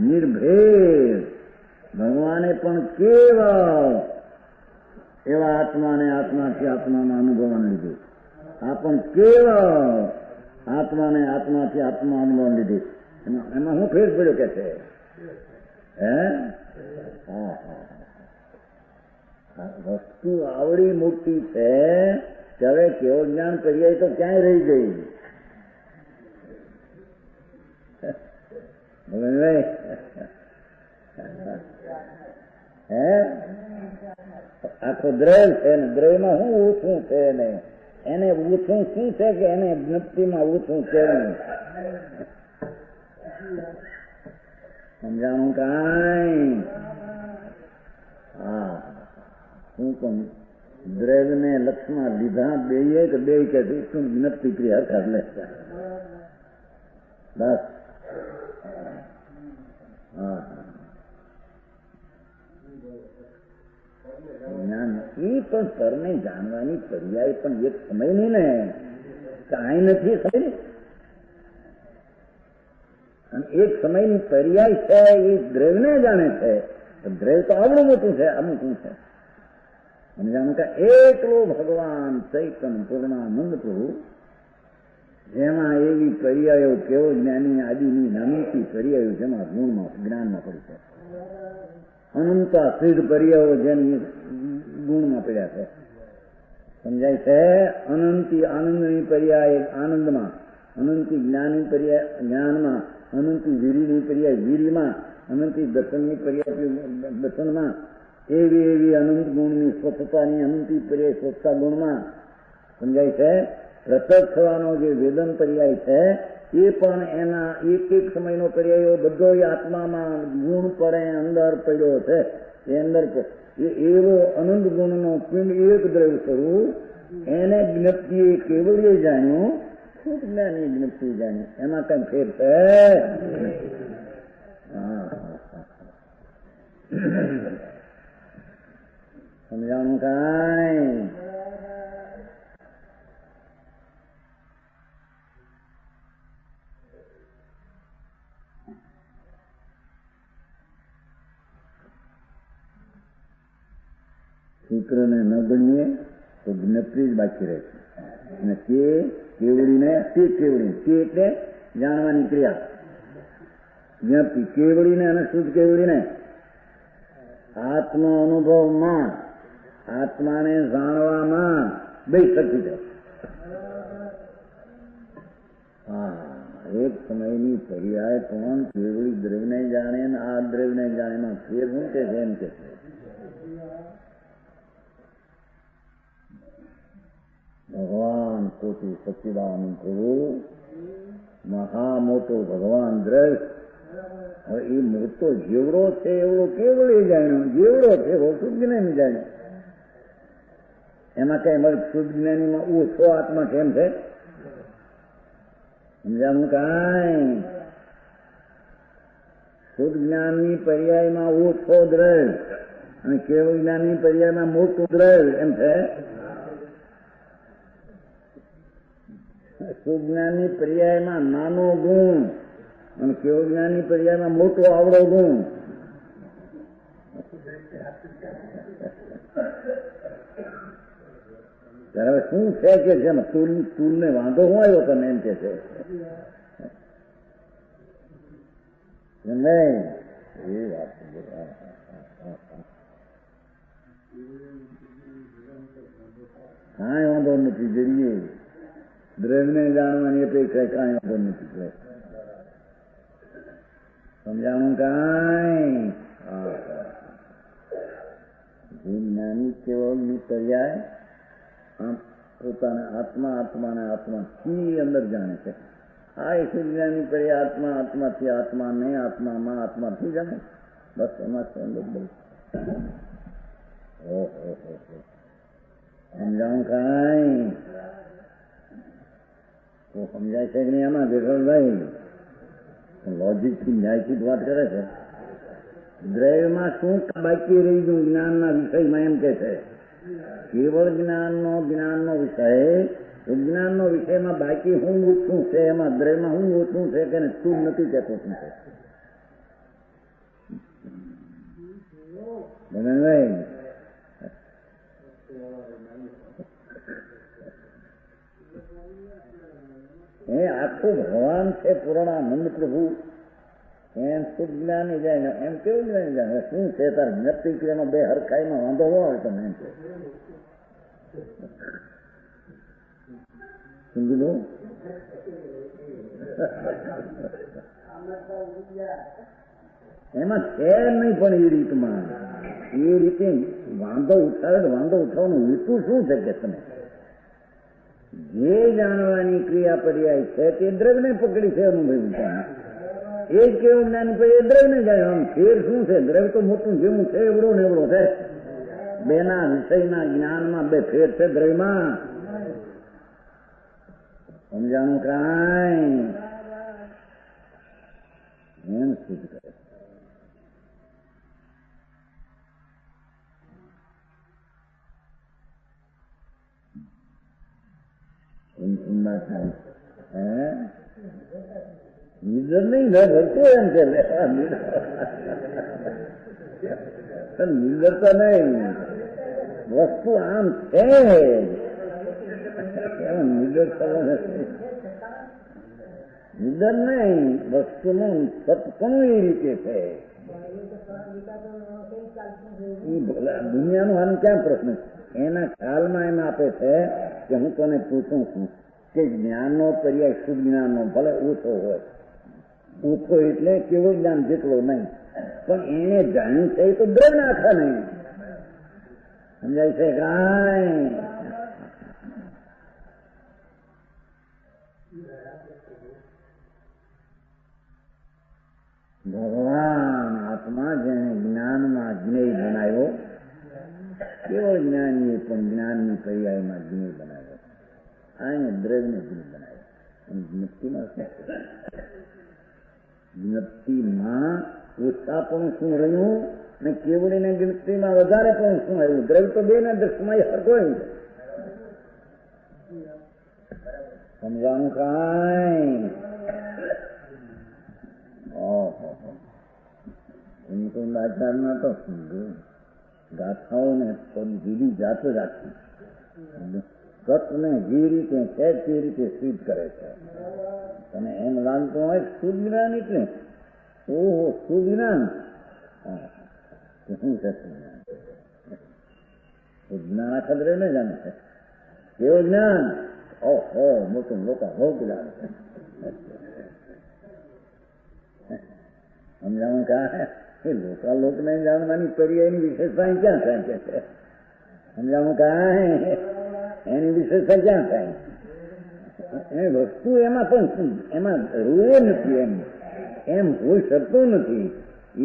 નિર્ભેદ ભગવાને પણ કેવળ એવા આત્માને આત્માથી આત્મામાં અનુભવન લીધું. આ પણ કેવળ આત્માને આત્માથી આત્મા અનુભવન લીધું. એમાં હું ફેર પડ્યો કે છે? હે વસ્તુ આવડી મોટી છે ત્યારે કેવો જ્ઞાન પર્યાય તો ક્યાંય રહી ગઈ. હે આખો દ્રવ છે ને દ્રવમાં શું ઓછું છે ને એને ઓછું શું છે કે એને જ્ઞપ્તિમાં ઓછું છે નહીં. સમજાણું કાંઈ? હા હું પણ દ્રવ્યને લક્ષમાં લીધા બે કે બે કે શું વિનંતી ક્રિયા કર લે બસ. હા જ્ઞાન એ પણ પરને જાણવાની પર્યાય પણ એક સમય નહીં ને કાંઈ નથી સમય. અને એક સમયની પર્યાય છે એ દ્રવ્યને જાણે છે. દ્રવ્ય તો આવડું મોટું છે અમુકું છે. સમજાણું કે એટલો ભગવાન ચૈતન્ય પૂર્ણાનંદ પ્રભુ જેમાં એવી પર્યાયો કેવો જ્ઞાની આદિની નામથી પર્યાયો જેમાં ગુણમાં જ્ઞાનમાં પડી છે. અનંતા સિદ્ધ પર્યાયો જેની ગુણમાં પડ્યા છે. સમજાય છે? અનંતી આનંદની પર્યાય આનંદમાં, અનંતી જ્ઞાનની પર્યાય જ્ઞાનમાં, અનંતી વીરીની પર્યાય વીરીમાં, અનંતી દર્શનની પર્યાય દર્શનમાં, એવી એવી અનંત ગુણની સ્વચ્છતાની અનંતી પર્યાય સ્વચ્છતા ગુણમાં. સમજાય છે? પ્રત્યક્ષ થવાનો જે વેદન પર્યાય છે એ પણ એના એક એક સમયનો પર્યાયો બધો આત્મામાં ગુણ પડે અંદર પડ્યો છે. એ અંદર એવો અનંત ગુણનો પિંડ એક દ્રવ્ય સ્વરૂપ એને જ્ઞપ્તિએ કેવળીએ જાણ્યું, ખુદ જ્ઞાની જ્ઞપ્તિ જાણ્યું. એમાં કઈ ફેર છે? સમજાણું કાંઈ? સૂત્રને ન ગણીએ તો જ્ઞપ્તિ જ બાકી રહે છે. અને તે કેવડીને તે કેવડી, તે એટલે જાણવાની ક્રિયા, જ્ઞપ્તિ કેવડીને અને શુદ્ધ કેવડીને આત્મ અનુભવમાં, આત્માને જાણવામાં બે શક્તિ છે. હા, એક સમયની પર્યાય પણ કેવડી દ્રવ્યને જાણે ને આ દ્રવ્યને જાણે એમાં ફેર શું કે છે? એમ કે છે ભગવાન પોતે સચ્ચિદાનંદ પ્રભુ મહા મોટો ભગવાન દ્રવ્ય. હવે એ મોટો જેવડો છે એવડો કેવડે જાણ્યો, જેવડો છે એવો શુદ્ધ જ્ઞાની જાણ્યો. એમાં કઈ મળે શુદ્ધ જ્ઞાનીમાં ઓછો આત્મા કેમ છે? સમજાવું કાંઈ? શુદ્ધ જ્ઞાનની પર્યાયમાં ઓછો દ્રવ્ય અને કેવળ જ્ઞાનની પર્યાયમાં મોટું દ્રવ્ય એમ છે. શુદ્ધ જ્ઞાનની પર્યાયમાં નાનો ગુણ અને કેવળ જ્ઞાનની પર્યાયમાં મોટો આવડો ગુણ. ત્યારે શું છે કે છે તૂલને વાંધો શું આવ્યો તમે? એમ કે છે નહીં એ વાત કાંઈ વાંધો નથી. જઈએ દ્રવ્યને જાણવાની અપેક્ષા કાંઈ વાંધો નથી. સમજાણું કાંઈ? જ્ઞાની કેવળની પર્યાય પોતાના આત્મા, આત્માને આત્માથી અંદર જાણે છે. આ એક જ્ઞાની પર્યાય આત્મા, આત્માથી આત્માને આત્મામાં આત્માથી જાણે. બસ એમાં છે અંદર બહુ. સમજાણું કાંઈ? તો સમજાય છે કે નહીં આમાં? દેખલભાઈ લોજિકથી ન્યાયથી વાત કરે છે. દ્રવ્યમાં શું બાકી રહી ગયું જ્ઞાનના વિષયમાં? એમ કે છે કેવળ જ્ઞાનનો વિષય, વિજ્ઞાનનો વિષયમાં બાકી હું ઓછું છે, એમાં દ્રવ્યમાં હું ઓછું છે કે તું નથી કહેતો શું છે? એ આખું ભગવાન છે પૂર્ણાનંદ પ્રભુ, એમ શુદ્ધ જ્ઞાની જાય ને એમ કેવું જ્ઞાની જાય? શું છે તાર જ્ઞપ્તિ ક્રિયાનો બે હરખાઈમાં વાંધો હોય તમે? એમ છે સમજી એમાં છે નહીં. પણ એ રીતમાં એ રીતે વાંધો ઉઠાવે, વાંધો ઉઠાવવાનું હેતુ શું છે કે તમે જે જાણવાની ક્રિયા પર્યાય છે તે દ્રવ્યને પકડી છે અનુભવી. એ જ કેવું જ્ઞાની પછી એ દ્રવ્યને જાય. આમ ફેર શું છે? દ્રવ્ય તો મોટું જેવું છે એવડો ને એવડો છે. બેના વિષયના જ્ઞાનમાં બે ફેર છે દ્રવ્યમાં. સમજાણું કાંઈ? એમ સિદ્ધ કરે. નિર્દર નહીં ભરતું એમ છે. નિર્દરતા નહીં, વસ્તુ આમ છે. નિર્દર નહીં, વસ્તુનું સત્પણું એ રીતે છે. દુનિયાનું આમ ક્યાં પ્રશ્ન? એના ખ્યાલમાં એમ આપે છે કે હું તને પૂછું છું કે જ્ઞાનનો પર્યાય શુદ્ધ જ્ઞાનનો ભલે ઓછો હોય, ઓછો એટલે કેવું જ્ઞાન જેટલો નહીં, પણ એને જાણ્યું છે એ તો દ્રવ્ય નાખા નહીં. સમજાય છે કાંઈ? ભગવાન આત્મા જેને જ્ઞાનમાં જ્ઞેય બનાવ્યો, કેવળ જ્ઞાનીએ પણ જ્ઞાનની પર્યાયમાં જ્ઞેય બનાવ્યો. આ દ્રવ્યને જ્ઞેય બનાવ્યો. જ્ઞપ્તિમાં જ્ઞપ્તિમાં ઓછાપણું શું રહ્યું ને કેવળીને જ્ઞપ્તિમાં વધારે પણ શું આવ્યું? દ્રવ્ય તો બે ને સમય હરકો એમ છે. સમજાવું કાંઈ? એની તો આચારમાં તો ગાથાઓને જુદી જાત રાખી તત્વને જે રીતે છે તે રીતે સિદ્ધ કરે છે. અને એમ લાગતું હોય શુદ્ધ જ્ઞાન એટલે ઓહો શુદ્ધ જ્ઞાન શું છે? શુદ્ધ જ્ઞાન આખા દ્રવ્ય ને જાણે છે. કેવું જ્ઞાન? ઓહો મોટું લોકો હોક જાણે છે. સમજાવું કા એ લોકને જાણવાની પર્યાયની વિશેષતા ક્યાં થાય છે? સમજાવું કાંઈ એની વિશેષતા ક્યાં થાય? એ વસ્તુ એમાં પણ એમાં રૂએ નથી. એમ હોઈ શકતું નથી.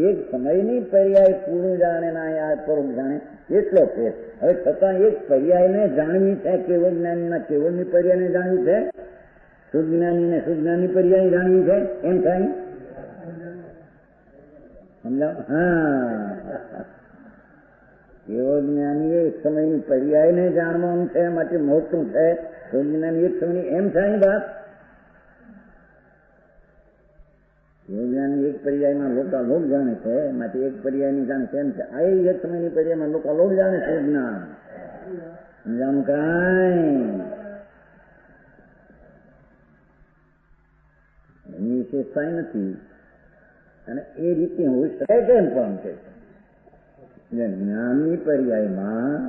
એક સમયની પર્યાય પૂરું જાણે ના યાદ પરોક્ષ જાણે એટલો ફેર. હવે છતાં એક પર્યાયને જાણવી છે. કેવળ જ્ઞાનીના કેવળની પર્યાયને જાણવી છે. શુદ્ધ જ્ઞાનીને શુદ્ધ જ્ઞાનની પર્યાય જાણવી છે. એમ થાય? સમજાવ? હા, કેવળ જ્ઞાની એક સમયની પર્યાયને જાણવાનું છે, માટે મોટું છે. શુદ્ધ જ્ઞાની એક સમયની એમ થાય વાત? કેવળ જ્ઞાની એક પર્યાયમાં લોકાલોક જાણે છે, માટે એક પર્યાયની જાણે છે એમ છે. આ એક સમયની પર્યાયમાં લોકાલોક જાણે છે જ્ઞાન. સમજાવું કાંઈ? એની વિશેષતા નથી. અને એ રીતે હોઈ શકે કેમ પણ છે? જ્ઞાનની પર્યાયમાં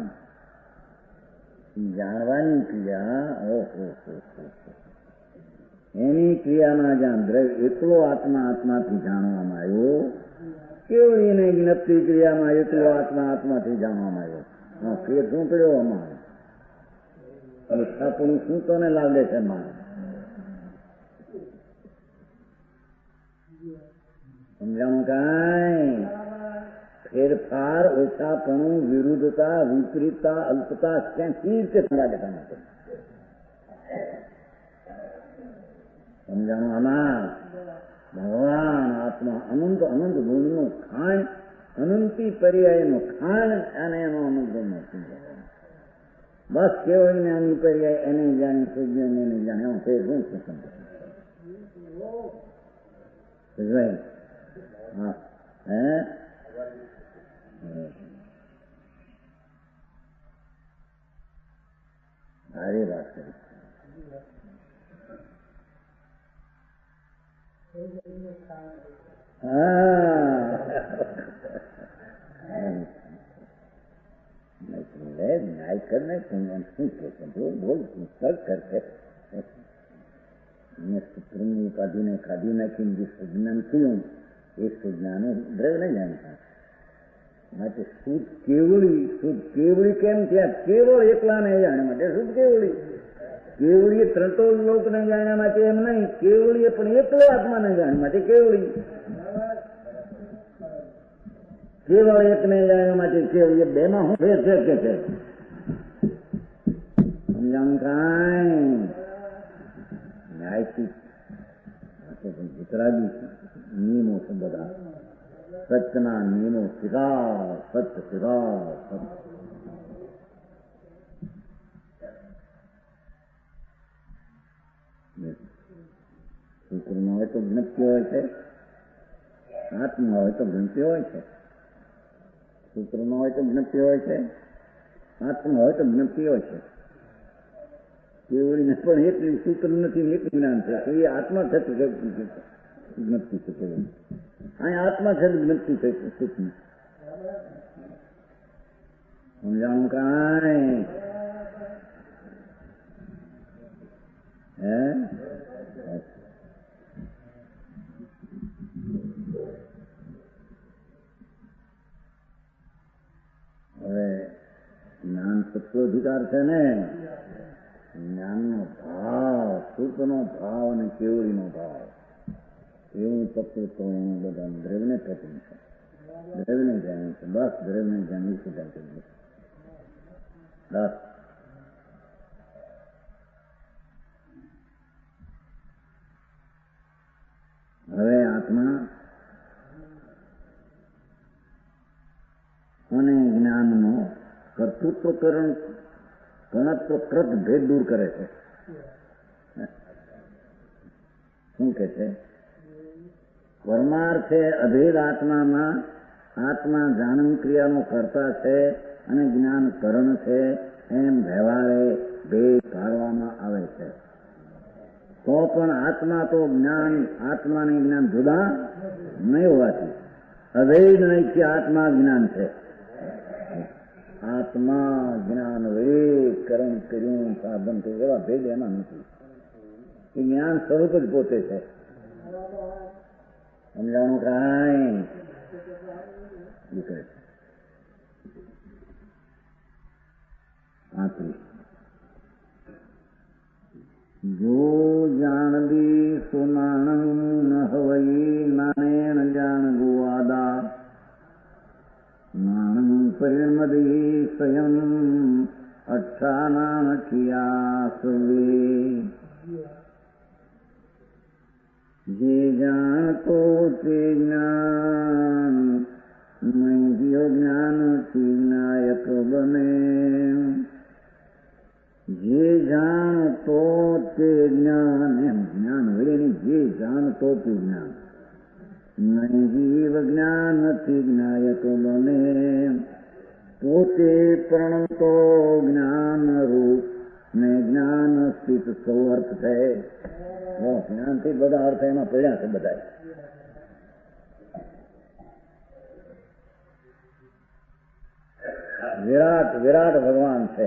જાણવાની ક્રિયા, ઓહો એની ક્રિયામાં જ્યાં દ્રવ્ય એકલો આત્માથી જાણવામાં આવ્યો, કેવળ એને જ્ઞપ્તિ ક્રિયામાં એકલો આત્માથી જાણવામાં આવ્યો. ફેર શું કર્યો અમારે? આપણું શું તને લાગે છે? મારે સમજાવું કાંઈ? ફેરફાર, ઓછાપણું, વિરુદ્ધતા, વિપરીતતા, અલ્પતા ક્યાંથી રીતે લાગે તમે? સમજાણું? આમાં ભગવાન આત્મા અનંત અનંત ગુણનું ખાણ, અનંતી પર્યાયનું ખાણ અને એનો અનંત ગુણનો બસ કેવળ જ્ઞાનની પર્યાય એને જાણી સુજ્ઞાન એને જાણે એમ ફેર શું સમજાય? હા હે સારી વાત કરી. ન્યાય કરને શું કે બોલ કરશે? સૂત્રની ઉપાધિને ખાધી નાખીને જે સુજ્ઞાન થયું એ સુજ્ઞાન દ્રવ્ય ને જાણતા. માટે શુદ્ધ કેવળી કેમ થયા? કેવળ એકલા ને જાણે માટે શુદ્ધ કેવળી. કેવળીએ ત્રણતો લોકને જાણ્યા માટે એમ નહીં. કેવળીએ પણ એકલો આત્માને જાણ્યા માટે કેવળી. કેવળ એકને જાણ્યા માટે કેવળી. બે માં હું ફેર છે કે છે? સમજાવું કાંઈ? ન્યાયથી વિતરાગી નિયમો છે બધા. સત્યના નિયમો સીધા સત્ય, સીધા સત્ય. સૂત્રમાં હોય તો જ્ઞપ્તિ હોય છે, આત્મા હોય તો જ્ઞપ્તિ હોય છે. સૂત્રમાં હોય તો જ્ઞપ્તિ હોય છે, આત્મા હોય તો જ્ઞપ્તિ હોય છે. કેવળીને પણ એટલી સૂત્ર નથી, એક જ્ઞાન છે. એ આત્મા થતું જ્ઞપ્તિ છે. અહીં આત્મા છે જ્ઞપ્તિ છે. સૂક્ષ્મ સમજાવું કાંઈ? હે હવે જ્ઞાન સત્વધિકાર છે ને? જ્ઞાનનો ભાવ, સુખનો ભાવ અને કેવળીનો ભાવ. એવું તત્વ તો એનું બધા દ્રવ્યને થતું છે, દ્રવ્યને જાણે છે. બસ દ્રવ્યને જાણવી સીધા કરીએ. બસ હવે આત્મા અને જ્ઞાનનો કર્તૃત્વકરણ કર્ણત્વકૃત ભેદ દૂર કરે છે. શું કે છે? પરમાર્થે અભેદ આત્મામાં આત્મા જાણન ક્રિયાનો કર્તા છે અને જ્ઞાન કરણ છે એમ વ્યવહારે ભેદ પાડવામાં આવે છે. તો પણ આત્મા તો જ્ઞાન આત્માને જ્ઞાન જુદા નહીં હોવાથી અભેદ નહીંથી આત્મા જ્ઞાન છે. આત્મા જ્ઞાન વિવેક કરણ કર્યું સાધન થયું એવા ભેદ એમાં નથી. એ જ્ઞાન સ્વરૂપ જ પોતે છે. સમજાણું કાંઈ જો જાણદી સુનાણું ન હવઈ નાનેણ જાણ ગુવાદા નાણું પરિણમદી સ્વયં અઠ્ઠાના નઠિયા સુવે જે જાણતો તે જ્ઞાન નહીં જ્ઞાનથી નાયક બને. જે જાણતો તે જ્ઞાન એમ જ્ઞાન વળે નહીં, જે જાણતો તે જ્ઞાન નહીં જીવ જ્ઞાનથી જ્ઞાયક બને. પોતે પ્રણતો જ્ઞાન રૂપ ને જ્ઞાન સ્થિત સૌઅર્થ છે. જ્ઞાનથી બધા અર્થ એમાં પડ્યા છે. બધા વિરાટ વિરાટ ભગવાન છે.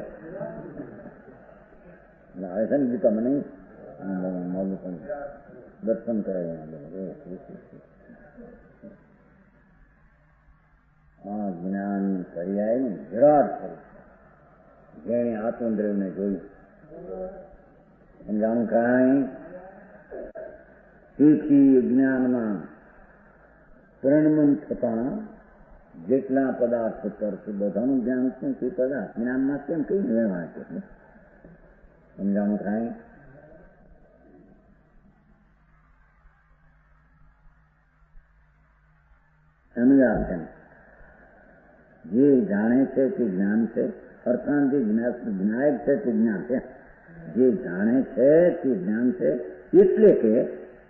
આવે છે ને ગીતામાં નહીં દર્શન કરાય. આ જ્ઞાન પર્યાય ને વિરાટ છે. જેણે આત્મદ્રવ્યને જોયું સમજાણું કાંઈ. તેથી જ્ઞાનમાં પરિણમન થતા જેટલા પદાર્થ કરશે બધાનું જ્ઞાન શું તે પદાર્થ જ્ઞાનમાં કેમ કઈ વ્યવહાર છે સમજાણું થાય. અનુયાર છે. જે જાણે છે તે જ્ઞાન છે. અર્થાત જે જ્ઞાયક છે તે જ્ઞાન છે. જે જાણે છે તે જ્ઞાન છે. એટલે કે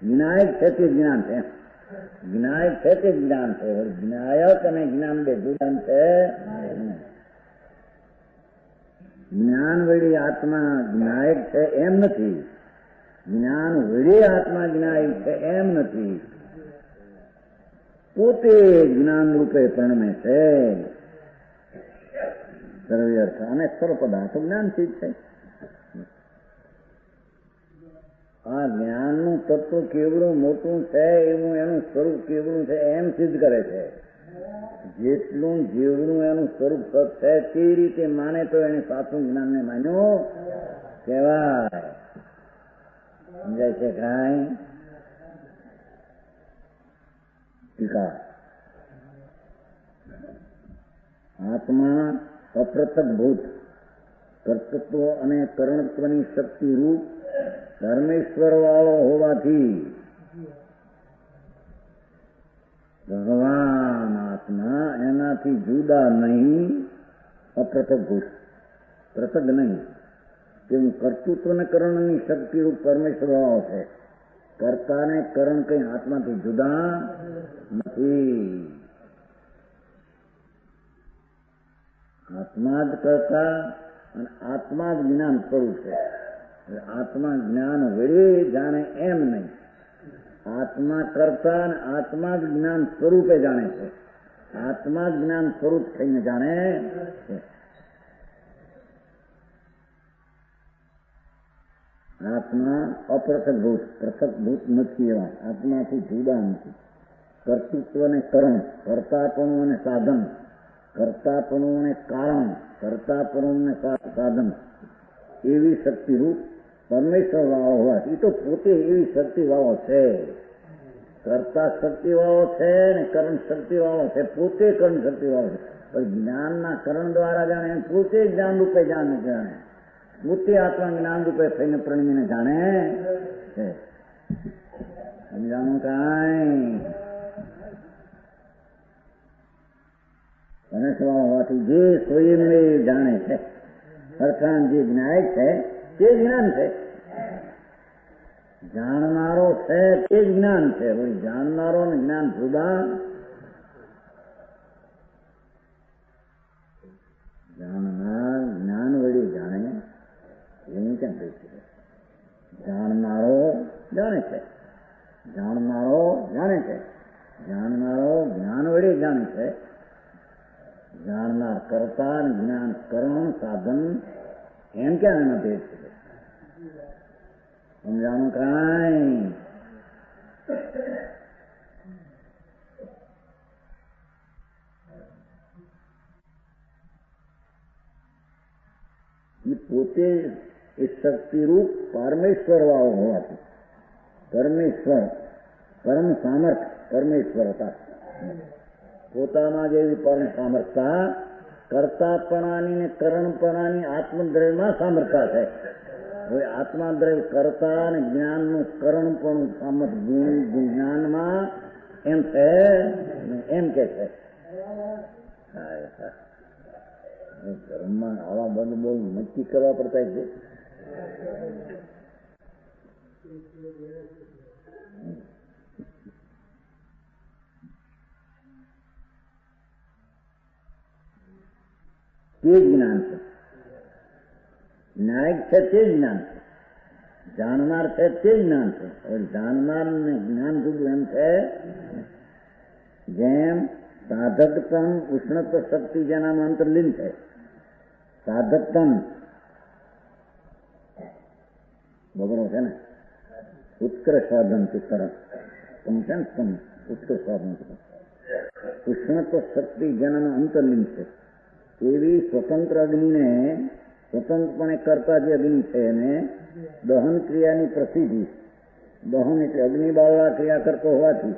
જ્ઞાયક છે તે જ્ઞાન છે. જ્ઞાયક છે તે જ્ઞાન છે. જ્ઞાયક અને જ્ઞાન બે જુદા છે. જ્ઞાન વળી આત્મા જ્ઞાયક છે એમ નથી. જ્ઞાન વળી આત્મા જ્ઞાયક છે એમ નથી. પોતે જ્ઞાન રૂપે પરણમે છે. સર્વર્થ અને સર્વ પદાર્થ જ્ઞાનથી જ છે. આ જ્ઞાનનું તત્વ કેવડું મોટું છે એવું એનું સ્વરૂપ કેવડું છે એમ સિદ્ધ કરે છે. જેટલું જેવડું એનું સ્વરૂપ સત છે તે રીતે માને તો એને સાચું જ્ઞાનને માન્યું કહેવાય. સમજાય છે કાંઈ? ટીકા આત્મા અપ્રથક ભૂત કર્તૃત્વ અને કરણત્વની શક્તિ રૂપ ધર્મેશ્વર વાળો હોવાથી ભગવાન આત્મા એનાથી જુદા નહીં. અપ્રથક ભૂત પૃથક નહીં. તેવું કર્તૃત્વ ને કરણની શક્તિ રૂપ પરમેશ્વર વાળો છે. કર્તા ને કરણ કઈ આત્માથી જુદા નથી. આત્મા જ કરતા અને આત્મા જ જ્ઞાન સ્વરૂપ છે. આત્મા જ્ઞાન વડે જાણે એમ નહીં. આત્મા કરતા અને આત્મા જ જ્ઞાન સ્વરૂપે જાણે છે. આત્મા જ જ્ઞાન સ્વરૂપ થઈને જાણે છે. આત્મા અપૃથકભૂત પૃથકભૂત નથી. એવા આત્માથી જુદા નથી. કર્તૃત્વ ને કરણ, કર્તાપણું અને સાધન, કર્તાપણું અને કારણ, કર્તાપણું અને સાધન એવી શક્તિરૂપ પરમેશ્વર વાળો હોવાથી તો પોતે એવી શક્તિ વાળો છે. કરતા શક્તિ વાળો છે ને કરણ શક્તિ વાળો છે, પોતે કરણ શક્તિ વાળો છે. પણ જ્ઞાનના કરણ દ્વારા જાણે, પોતે જ્ઞાન રૂપે જાણે, પોતે આત્મા જ્ઞાન રૂપે થઈને પ્રણીને જાણે છે. સમજાણું કાંઈ? અને સ્વભાવ હોવાથી જે સ્વયંને જાણે છે, અર્થાત જે જ્ઞાયક છે તે જ્ઞાન છે, જાણનારો છે તે જ જ્ઞાન છે. જાણનારો ને જ્ઞાન જુદા. જાણનાર જ્ઞાન વળી જાણે એવું કેમ કહી શકે? જાણનારો જાણે છે, જાણનારો જાણે છે, જાણનારો જ્ઞાન વળી જાણે છે. જાણનાર કરતા જ્ઞાન કરણ સાધન એમ ક્યાં એનો ભેદ છે? સમજાણું કાંઈ? પોતે એ શક્તિરૂપ પરમેશ્વર વાળો હોવાથી, પરમેશ્વર પરમ સામર્થ પરમેશ્વર હતા. પોતામાં જેવી પરમ સામર્થતા કર્તાપણાની ને કરણપણાની આત્મદ્રવ્યમાં સામર્થતા છે. હવે આત્માદ્રવ્ય કરતા અને જ્ઞાનનું કરણપણું સામર્થ જ્ઞાનમાં એમ છે, એમ કે છે. ધર્મમાં આવા બધું બહુ નક્કી કરવા પડતા છે. તે જ્ઞાન છે, નાયક છે તે જ્ઞાન છે, જાણનાર છે તે જ્ઞાન છે. હવે જાણનાર ને જ્ઞાન જુદું એમ છે. જેમ સાધકતમ ઉષ્ણત્વ શક્તિ જેનામાં અંતર્લીન છે, સાધકતમ બગડો છે ને, ઉત્કર્ષ સાધન ચિત્તરમ છે ને, તમ ઉત્કર્ષ સાધન ઉષ્ણત્વ શક્તિ જેનામાં અંતર્લીન છે એવી સ્વતંત્ર અગ્નિને સ્વતંત્રપણે કરતા જે અગ્નિ છે એને દહન ક્રિયાની પ્રસિદ્ધિ, દહન એટલે અગ્નિ બાળવા ક્રિયા કરતો હોવાથી,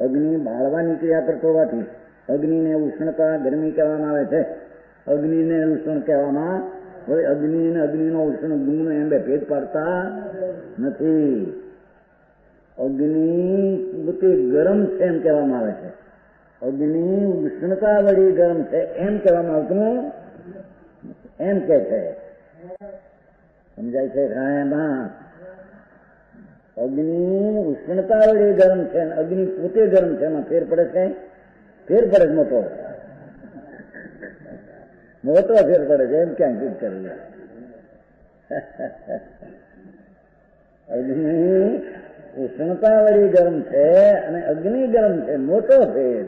અગ્નિ બાળવાની ક્રિયા કરતો હોવાથી અગ્નિને ઉષ્ણતા ગરમી કહેવામાં આવે છે. અગ્નિને ઉષ્ણ કહેવામાં, હવે અગ્નિ અને અગ્નિનો ઉષ્ણ ગુણ એમ બે ભેદ પાડતા નથી. અગ્નિ પોતે ગરમ છે એમ કહેવામાં આવે છે, અગ્નિ ઉષ્ણતા વળી ગરમ છે એમ કહેવામાં આવતું એમ કે છે. સમજાય છે? એમાં અગ્નિ ઉષ્ણતા વળી ગરમ છે, અગ્નિ પોતે ગરમ છે, એમાં ફેર પડે છે. ફેર પડે છે મોટો, મોટો ફેર પડે છે. એમ ક્યાં ચીજ કરી? અગ્નિ ઉષ્ણતા વળી ગરમ છે અને અગ્નિ ગરમ છે, મોટો ફેર.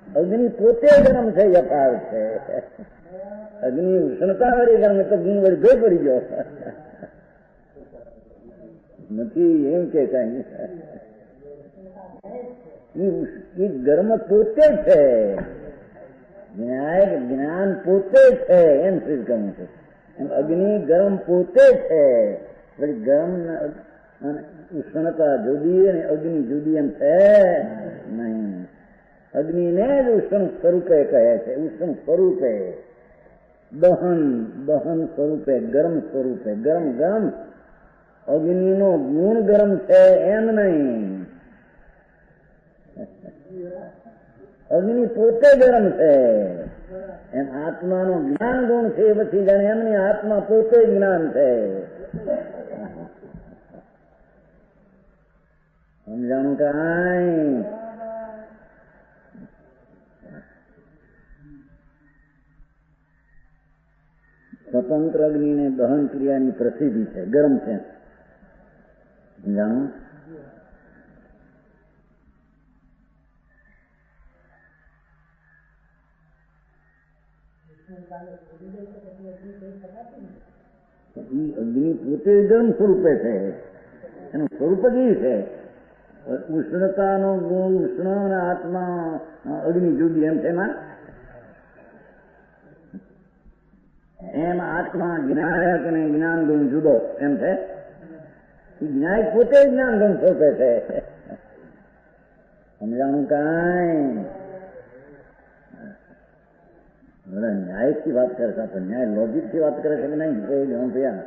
અગ્નિ પોતે ગરમ છે, યથાર્થ છે. અગ્નિ ઉષ્ણતા વળી ગરમ તો ગુણ વળી ભે પડી ગયો નથી, એમ કે કઈ. એ ગર્મ પોતે છે, જ્ઞાન પોતે છે એમ સિદ્ધ કરવું છે. અગ્નિ ગરમ પોતે છે, ગરમ ઉષ્ણતા જુદી અને અગ્નિ જુદી એમ છે નહીં. અગ્નિને જ ઉષ્ણ સ્વરૂપે કહે છે, ઉષ્ણ સ્વરૂપે, દહન સ્વરૂપે, ગરમ સ્વરૂપે. ગરમ અગ્નિનો ગુણ ગરમ છે એમ નહીં, અગ્નિ પોતે ગરમ છે એમ. આત્માનો જ્ઞાન ગુણ છે એ પછી જાણે એમની આત્મા પોતે જ્ઞાન છે. સમજાણું કાંઈ? સ્વતંત્ર અગ્નિને દહન ક્રિયાની પ્રસિદ્ધિ છે, ગરમ છે. સમજાણું? અગ્નિ પોતે ગરમ સ્વરૂપે છે, એનું સ્વરૂપ જ એ છે. ઉષ્ણતાનો ગુણ ઉષ્ણ અને આત્મા અગ્નિ જુદી એમ છે. એમ આત્મા જ્ઞાયક અને જ્ઞાન ગુણ જુદો એમ છે. જ્ઞાયક પોતે જ્ઞાન ગુણ સ્વરૂપે છે. સમજાણું કાંઈ? ન્યાય થી વાત કરે છે, આપણે ન્યાય લોજિક થી વાત કરે છે કે નહીં? એ જાણ થયા.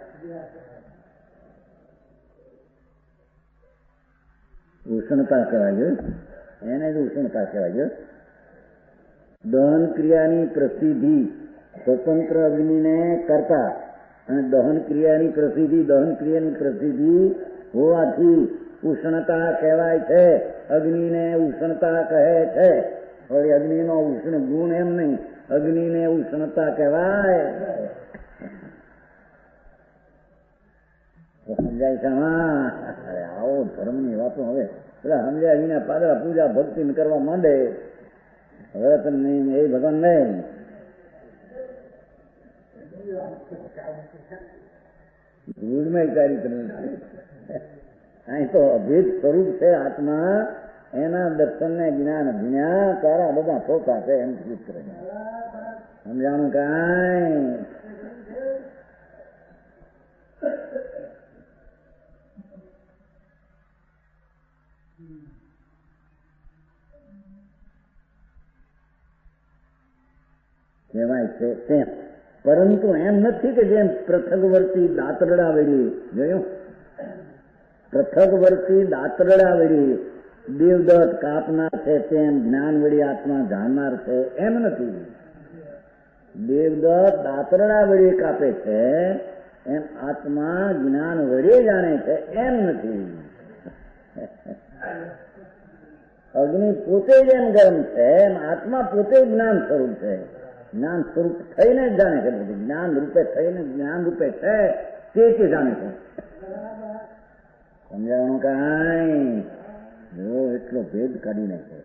ઉષ્ણતા કહેવાય છે, એને જ ઉષ્ણતા કહેવાય છે. દહન ક્રિયાની પ્રસિદ્ધિ સ્વતંત્ર અગ્નિને કરતા અને દહન ક્રિયાની પ્રસિદ્ધિ હોવાથી ઉષ્ણતા કહેવાય છે. અગ્નિને ઉષ્ણતા કહે છે. હવે અગ્નિનો ઉષ્ણ ગુણ એમ નહીં, અગ્નિને ઉષ્ણતા કહેવાય. સમજાય છે? અરે આવો ધર્મની વાતો હવે પેલા સમજાય એના પાદરા પૂજા ભક્તિ કરવા માંડે. હવે તમને એ ભગવાન નહીં, દૂધમાં ચારિત્ર અહીં તો અભેદ સ્વરૂપ છે આત્મા. એના દર્શન ને જ્ઞાન જ્ઞાન તારા બધા પોતા છે એમ સૂત્ર. સમજાણું કાંઈ? કહેવાય છે તેમ. પરંતુ એમ નથી કે જેમ પૃથગવર્તી દાતરડા વેડી જોયું, પૃથગવર્તી દાતરડા વેડી દેવદત્ત કાપનાર છે તેમ જ્ઞાન વળી આત્મા જાણનાર છે એમ નથી. દેવદત્ત દાતરડા વળી કાપે છે એમ આત્મા જ્ઞાન વળી જાણે છે એમ નથી. અગ્નિ પોતે જ એમ ગરમ છે એમ આત્મા પોતે જ્ઞાન સ્વરૂપ છે. જ્ઞાન સ્વરૂપ થઈને જ જાણે છે. જ્ઞાન રૂપે થઈને જ્ઞાન રૂપે છે તે જાણે છે. સમજાવવાનું કાંઈ? જો એટલો ભેદ કાઢી નાખે.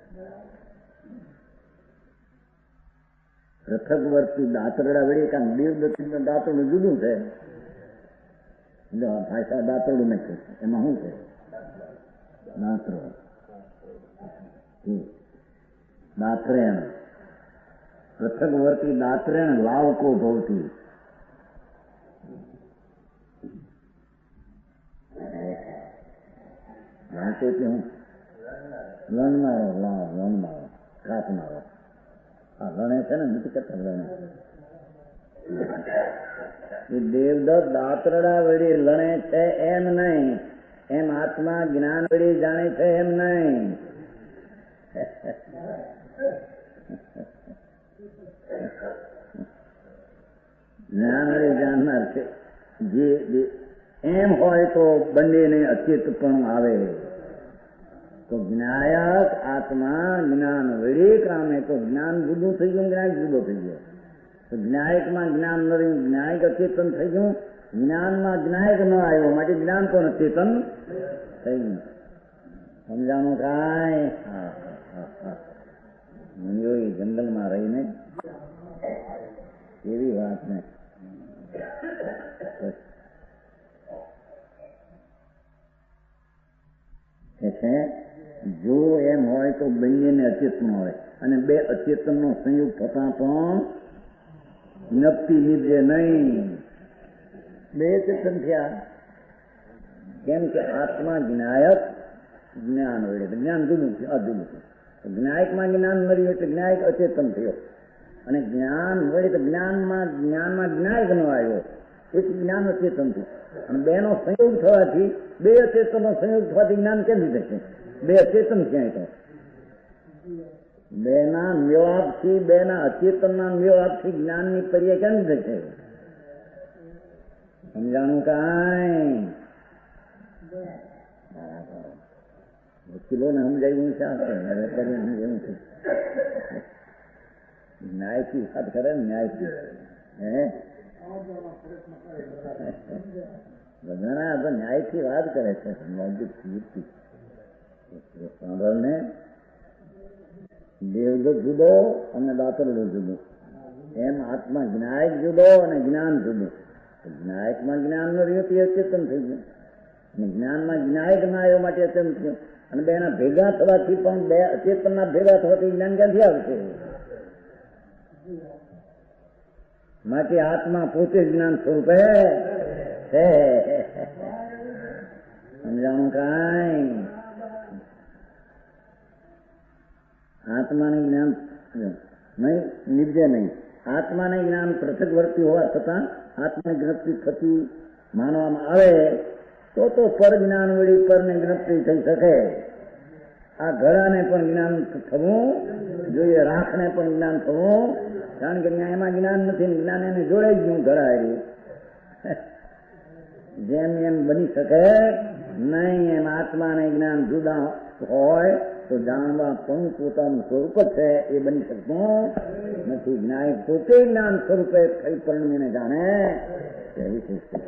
પૃથગવર્તી દાતરડા વળી કામ દેવદત્ત દાતરડું જુદું છે. ભાષા દાતરડું નાખ્યું એમાં શું છે? દાત્રેણ પૃથગવર્તી દાત્રેણ લાવકો ભવતી. જાણતો કે હું લણનારો લણનારો કાપનારો. આ લણે છે ને નથી કરતા લણે. એ દેવદત્ત દાતરડા વળી લણે છે એમ નહીં, એમ આત્મા જ્ઞાન વળી જાણે છે એમ નહીં. જ્ઞાન વળી જાણનાર છે. જે એમ હોય તો બંનેને અચેત પણ આવે. તો જ્ઞાયક આત્મા જ્ઞાન વળી કામે તો જ્ઞાન જુદું થઈ ગયું, જ્ઞાયક જુદો થઈ ગયો. તો જ્ઞાયકમાં જ્ઞાન ન રહ્યું, જ્ઞાયક અચેતન થઈ ગયું. જ્ઞાનમાં જ્ઞાયક ન આવ્યો માટે જ્ઞાન પણ અચેતન થઈ ગયું. સમજાણું કાંઈ? જંગલમાં રહીને એવી વાત ને છે. જો એમ હોય તો બંનેને અચેતન હોય અને બે અચેતનનો સંયોગ થતા પણ નપતી નીપજે નહીં. બે ચેતન થયા. કેમ કે આત્મા જ્ઞાયક જ્ઞાન વડે જ્ઞાન જુદું છે, અજુદું છે. જ્ઞાયકમાં જ્ઞાન મળ્યું એટલે જ્ઞાયક અચેતન થયો અને જ્ઞાન વડે તો જ્ઞાનમાં જ્ઞાયક ન આવ્યો એટલે જ્ઞાન અચેતન થયું. અને બે નો સંયોગ થવાથી બે અચેતનનો સંયોગ થવાથી જ્ઞાન કેમ રીતે છે? બે અચેતન ક્યાંય તો બેના મેવાપથી બેના અચેતનના મેવાપથી જ્ઞાનની પર્યાય કેમ રીતે છે? સમજાણું કાંઈ? વકીલોને સમજાયું છે. ન્યાયથી વાત કરે ને ન્યાયથી. બધાના તો ન્યાયથી વાત કરે છે. સાંભળને દેવદત્ત જુદો અને દાતરડો જુદો. એમ આત્મા જ્ઞાયક જુદો અને જ્ઞાન જુદું. જ્ઞાયકમાં જ્ઞાન ન રહ્યું તે અચેતન થઈ ગયું અને જ્ઞાનમાં જ્ઞાયક ના આવ્યો માટે અચેતન થયું. અને બેના ભેગા થવાથી પણ બે અચેતનના ભેગા થવાથી જ્ઞાન ક્યાંથી આવશે? માટે આત્મા પોતે જ્ઞાન સ્વરૂપે છે. સમજાણું કાંઈ? આત્માને જ્ઞાન નહીં નિજ્ય નહીં. આત્માને જ્ઞાન પૃથકવર્તી હોવા છતાં આત્માની જ્ઞપ્તિ થતી માનવામાં આવે તો પર જ્ઞાન વળી પરને જ્ઞપ્તિ થઈ શકે. આ ઘડાને પણ જ્ઞાન થવું જોઈએ, રાખને પણ જ્ઞાન થવું, કારણ કે એમાં જ્ઞાન નથી, જ્ઞાન એને જોડાઈ ગયું ઘડા. જેમ એમ બની શકે નહીં એમ આત્માને જ્ઞાન જુદા હોય તો જાણવા પણ પોતાનું સ્વરૂપ છે એ બની શકતું નથી. જ્ઞાન પોતે જ્ઞાન સ્વરૂપે કઈ પરિણમીને જાણે એ વિશેષ છે.